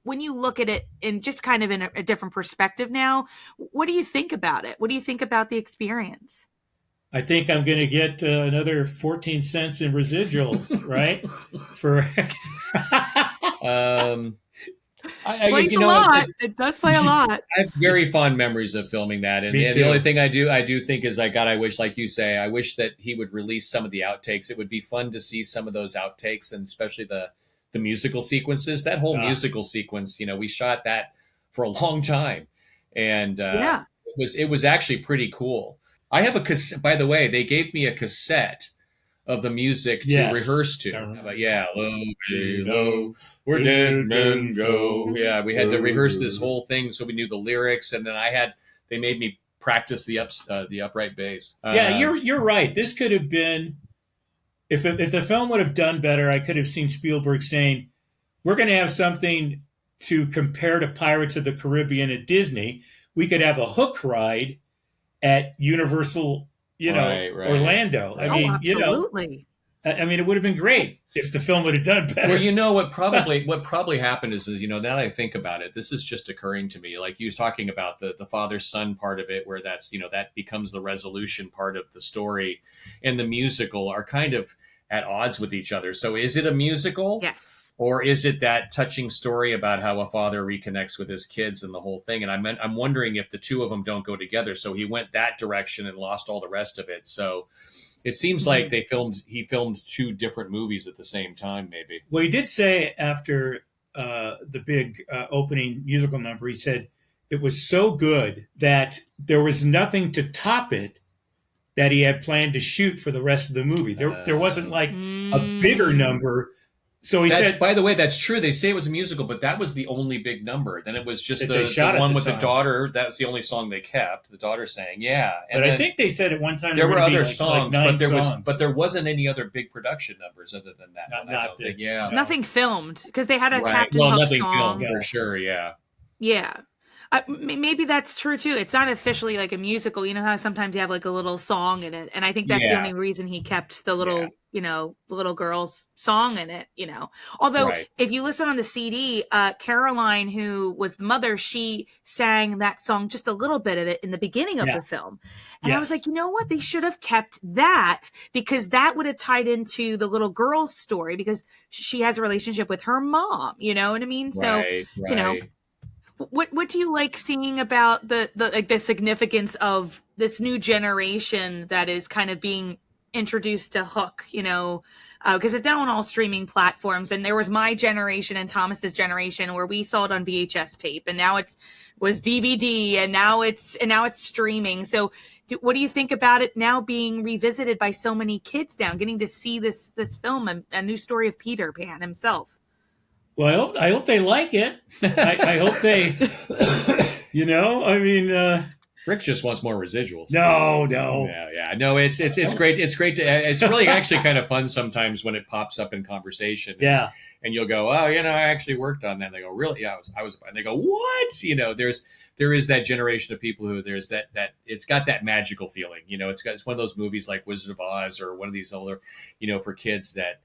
when you look at it in just kind of in a different perspective now, what do you think about it? What do you think about the experience? I think I'm going to get another 14 cents in residuals, right? Plays a lot. It does play a lot. I have very fond memories of filming that, and the only thing I do think is I wish, like you say, I wish that he would release some of the outtakes. It would be fun to see some of those outtakes, and especially the musical sequences. That whole musical sequence, we shot that for a long time, and it was actually pretty cool. I have a cassette. By the way, they gave me a cassette of the music to rehearse to. But low, where dead men go. Yeah, we had to rehearse this whole thing so we knew the lyrics, and then they made me practice the upright bass. You're right. This could have been, if the film would have done better, I could have seen Spielberg saying, "We're going to have something to compare to Pirates of the Caribbean at Disney. We could have a Hook ride at Universal, Orlando." I mean, absolutely. I mean, it would have been great if the film would have done better. Well, what probably happened is now that I think about it, this is just occurring to me. Like you was talking about the father-son part of it, where that's that becomes the resolution part of the story, and the musical are kind of at odds with each other. So is it a musical? Yes. Or is it that touching story about how a father reconnects with his kids and the whole thing? And I'm wondering if the two of them don't go together. So he went that direction and lost all the rest of it. So it seems like he filmed two different movies at the same time, maybe. Well, he did say after the big opening musical number, he said it was so good that there was nothing to top it that he had planned to shoot for the rest of the movie. There wasn't like a bigger number. So he said, by the way, that's true. They say it was a musical, but that was the only big number. Then it was just the one with the daughter. That was the only song they kept. The daughter sang, yeah. And but I think they said at one time there were other songs, but there wasn't any other big production numbers other than that. Nothing filmed because they had a Captain Hook nothing song. Filmed for sure. Yeah. Yeah. Maybe that's true too. It's not officially like a musical. You know how sometimes you have like a little song in it, and I think that's the only reason he kept the little the little girl's song in it, Although if you listen on the CD, Caroline, who was the mother, she sang that song, just a little bit of it in the beginning of the film. And I was like, you know what? They should have kept that, because that would have tied into the little girl's story, because she has a relationship with her mom, you know what I mean? So, what do you like seeing about the significance of this new generation that is kind of being introduced to Hook, because it's now on all streaming platforms, and there was my generation and Thomas's generation where we saw it on VHS tape, and now was DVD, and now it's streaming. So what do you think about it now being revisited by so many kids now, getting to see this film, a new story of Peter Pan himself? Well, I hope they like it. I hope they, Rick just wants more residuals. No. Yeah. No, it's great. It's great it's really actually kind of fun sometimes when it pops up in conversation. Yeah. And you'll go, oh, I actually worked on that. And they go, really? Yeah, I was. And they go, what? There is that generation of people who there's that it's got that magical feeling. It's one of those movies like Wizard of Oz or one of these older, for kids that,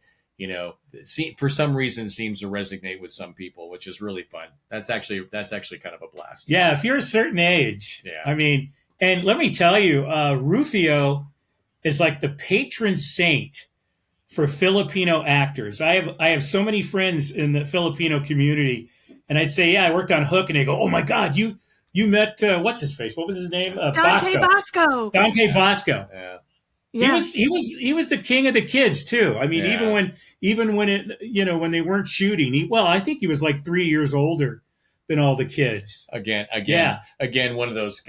for some reason seems to resonate with some people, which is really fun. That's actually kind of a blast. Yeah, if you're a certain age. Yeah. And let me tell you, Rufio is like the patron saint for Filipino actors. I have so many friends in the Filipino community, and I'd say, I worked on Hook, and they go, oh my God, you met what's his face? What was his name? Dante Bosco. Dante Bosco. Yeah. Yeah. He was the king of the kids too. Even when when they weren't shooting, I think he was like 3 years older than all the kids. Again, one of those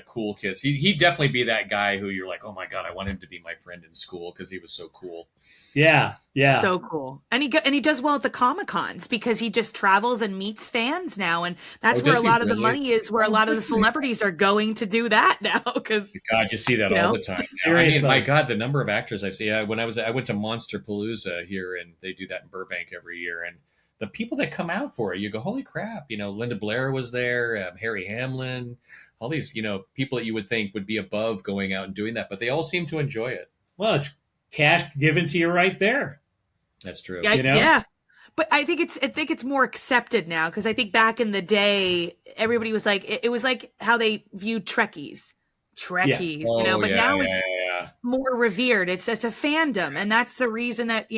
cool kids. He'd definitely be that guy who you're like, oh my God, I want him to be my friend in school because he was so cool. Yeah. So cool. And he does well at the Comic-Cons because he just travels and meets fans now, and that's where a lot of the money is, where a lot of the celebrities are going to do that now. Because God, you see that all the time. Seriously. My God, the number of actors I've seen. I went to Monster Palooza here, and they do that in Burbank every year, and the people that come out for it, you go, holy crap! Linda Blair was there, Harry Hamlin, all these people that you would think would be above going out and doing that, but they all seem to enjoy it. Well, it's cash given to you right there. That's true. Yeah. But I think it's more accepted now, because I think back in the day, everybody was like, it was like how they viewed Trekkies, but now it's more revered. It's a fandom, and that's the reason that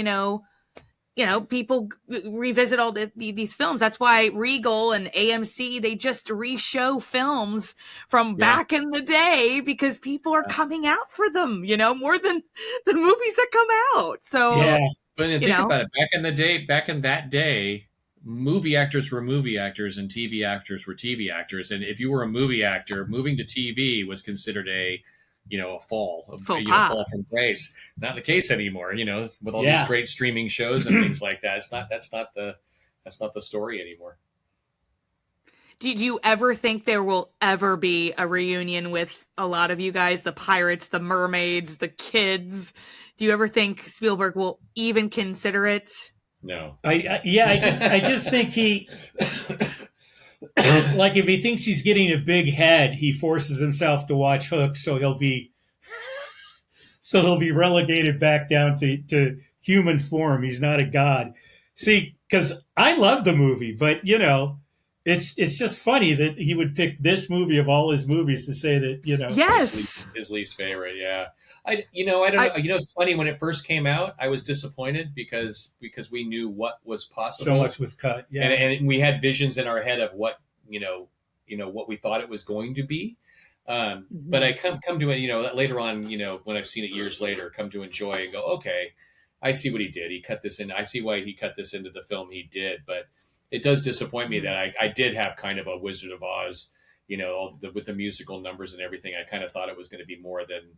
people revisit all these films. That's why Regal and AMC, they just re-show films from back in the day, because people are coming out for them, more than the movies that come out. So, but think about it. Back in that day, movie actors were movie actors and TV actors were TV actors. And if you were a movie actor, moving to TV was considered a fall from grace. Not the case anymore, with all these great streaming shows and things like that. That's not the story anymore. Do you ever think there will ever be a reunion with a lot of you guys, the pirates, the mermaids, the kids? Do you ever think Spielberg will even consider it? No. I just think he like, if he thinks he's getting a big head, he forces himself to watch Hook, so he'll be relegated back down to human form. He's not a god. See, because I love the movie, but it's just funny that he would pick this movie of all his movies to say that yes, his least favorite. Yeah, I don't know. It's funny, when it first came out, I was disappointed because we knew what was possible. So much was cut. Yeah, and we had visions in our head of what what we thought it was going to be. But I come to it, later on, when I've seen it years later, come to enjoy and go, okay, I see what he did. He cut this in. I see why he cut this into the film he did. But it does disappoint me that I did have kind of a Wizard of Oz, with the musical numbers and everything. I kind of thought it was going to be more than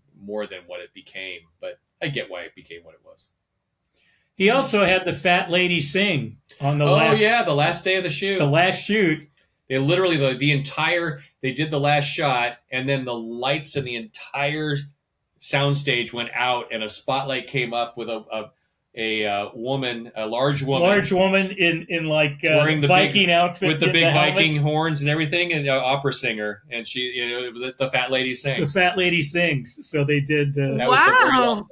what it became. But I get why it became what it was. He also had the fat lady sing on the the last day of the shoot. The last shoot. They literally they did the last shot, and then the lights in the entire soundstage went out, and a spotlight came up with a large woman in like wearing the Viking big outfit with the big Viking helmets. horns and everything, and opera singer, and she, the fat lady sings. The fat lady sings. So they did. That was the very last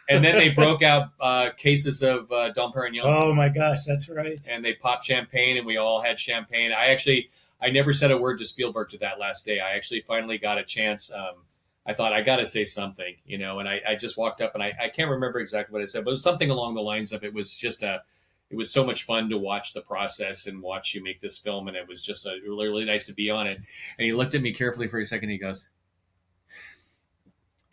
And then they broke out cases of Dom Perignon. Oh my gosh, that's right. And they popped champagne, and we all had champagne. I never said a word to Spielberg to that last day. I actually finally got a chance. I thought I got to say something, and I just walked up, and I can't remember exactly what I said, but it was something along the lines of it was so much fun to watch the process and watch you make this film, and it was just really, really nice to be on it. And he looked at me carefully for a second. And he goes,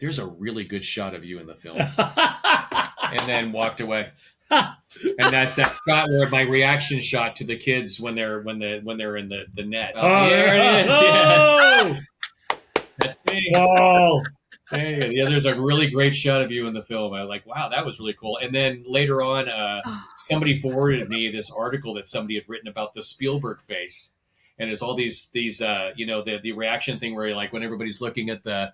"There's a really good shot of you in the film," and then walked away. And that's that shot where my reaction shot to the kids when they're in the net. Oh, there it is. Yes, that's me. Oh. Yeah, there's a really great shot of you in the film. I was like, wow, that was really cool. And then later on, somebody forwarded me this article that somebody had written about the Spielberg face, and it's all these the reaction thing where like when everybody's looking at the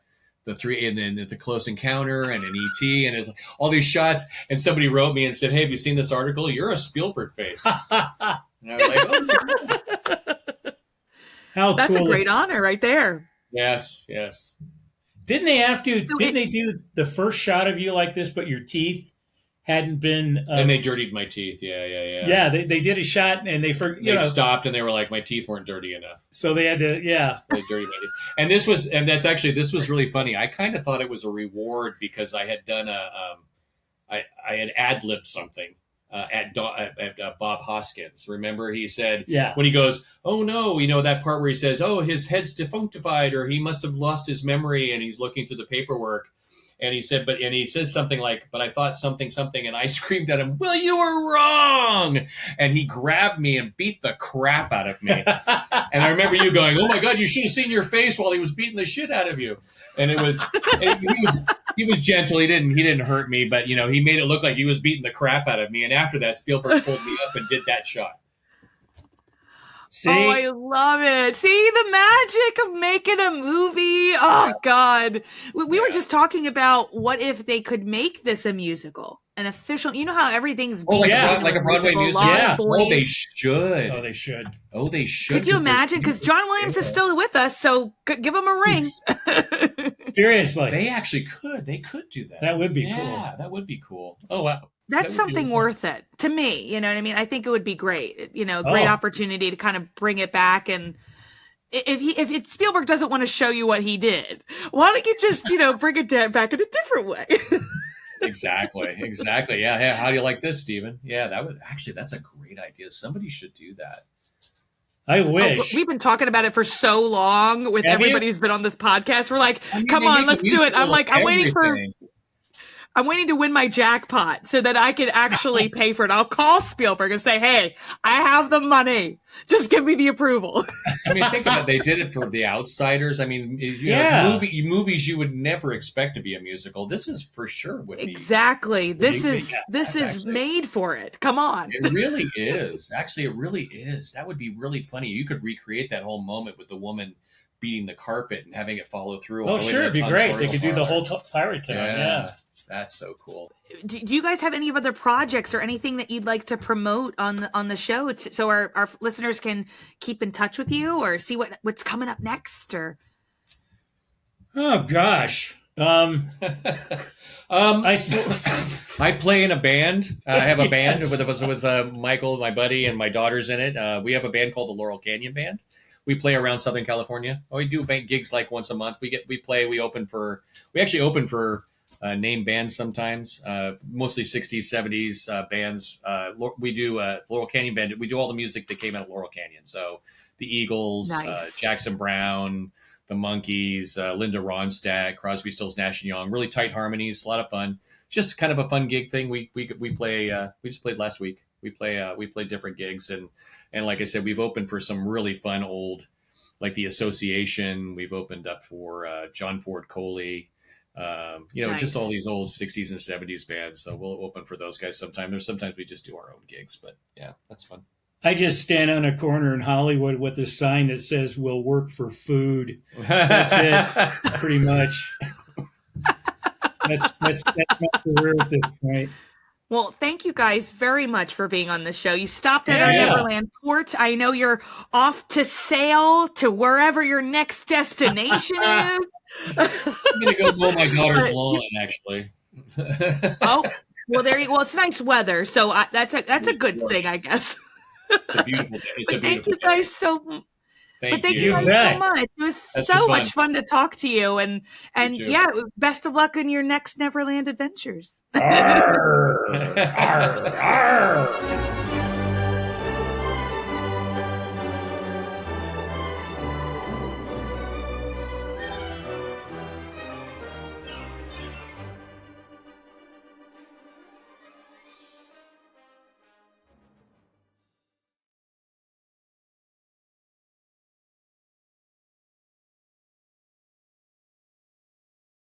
three and then at the close encounter and an ET and it's all these shots, and somebody wrote me and said, "Hey, have you seen this article? You're a Spielberg face." And I was like, "Oh, how that's cool. a great honor right there." Yes. Didn't they do the first shot of you like this, but your teeth hadn't been? And they dirtied my teeth. Yeah. Yeah, they did a shot and they stopped and they were like, my teeth weren't dirty enough, so they had to they dirtied my teeth. And this was really funny. I kind of thought it was a reward because I had done I had ad-libbed something. At Bob Hoskins. Remember, he said, when he goes, "Oh no," that part where he says, "Oh, his head's defunctified," or he must have lost his memory, and he's looking through the paperwork. And he said, and he says something like, "But I thought something," and I screamed at him, "Well, you were wrong!" And he grabbed me and beat the crap out of me. And I remember you going, "Oh my God, you should have seen your face while he was beating the shit out of you." And he was gentle. He didn't hurt me, but he made it look like he was beating the crap out of me. And after that, Spielberg pulled me up and did that shot. See? Oh, I love it. See the magic of making a movie. Oh God. We were just talking about what if they could make this a musical, an official, how everything's being like a Broadway musical. Yeah. They should. They should. Could you imagine? Because John Williams is still with us, so give him a ring. Seriously. They actually could. They could do that. That would be cool. Yeah, that would be cool. Oh, wow. That's something worth it to me. You know what I mean? I think it would be great. Great opportunity to kind of bring it back. And if Spielberg doesn't want to show you what he did, why don't you just, bring it back in a different way? Exactly. Yeah. How do you like this, Stephen? Yeah, that's a great idea. Somebody should do that. I wish. We've been talking about it for so long with everybody who's been on this podcast. We're like, come on, let's do it. I'm like, I'm waiting to win my jackpot so that I can actually pay for it. I'll call Spielberg and say, "Hey, I have the money. Just give me the approval." I mean, think about it. They did it for The Outsiders. I mean, movies you would never expect to be a musical. This is for sure would be. Exactly. This is made for it. Come on. It really is. Actually, it really is. That would be really funny. You could recreate that whole moment with the woman beating the carpet and having it follow through. Oh, sure. It'd be great. They could do the whole pirate town. Yeah. That's so cool. Do you guys have any other projects or anything that you'd like to promote on the show so our listeners can keep in touch with you or see what's coming up next? Or oh gosh, I play in a band. I have a band with Michael, my buddy, and my daughter's in it. We have a band called the Laurel Canyon Band. We play around Southern California. We do gigs like once a month. We open for name bands sometimes, mostly 60s, 70s bands. We do Laurel Canyon Band. We do all the music that came out of Laurel Canyon. So the Eagles, nice. Jackson Browne, the Monkees, Linda Ronstadt, Crosby, Stills, Nash & Young. Really tight harmonies, a lot of fun. Just kind of a fun gig thing. We play. We just played last week. We play different gigs and like I said, we've opened for some really fun old, like the Association. We've opened up for John Ford Coley. Nice. Just all these old 60s and 70s bands. So we'll open for those guys sometime. Sometimes we just do our own gigs, but yeah, that's fun. I just stand on a corner in Hollywood with a sign that says, "We'll work for food." That's it, pretty much. That's my career at this point. Well, thank you guys very much for being on the show. You stopped at our Neverland port. I know you're off to sail to wherever your next destination is. I'm going to go mow my daughter's lawn, actually. Oh, well, there you. Well, it's nice weather, so that's a good thing, I guess. It's a beautiful day. It's a beautiful Thank you day. guys so. Thank you guys so much. It was so much fun to talk to you, and yeah, best of luck in your next Neverland adventures. Arr, arr, arr.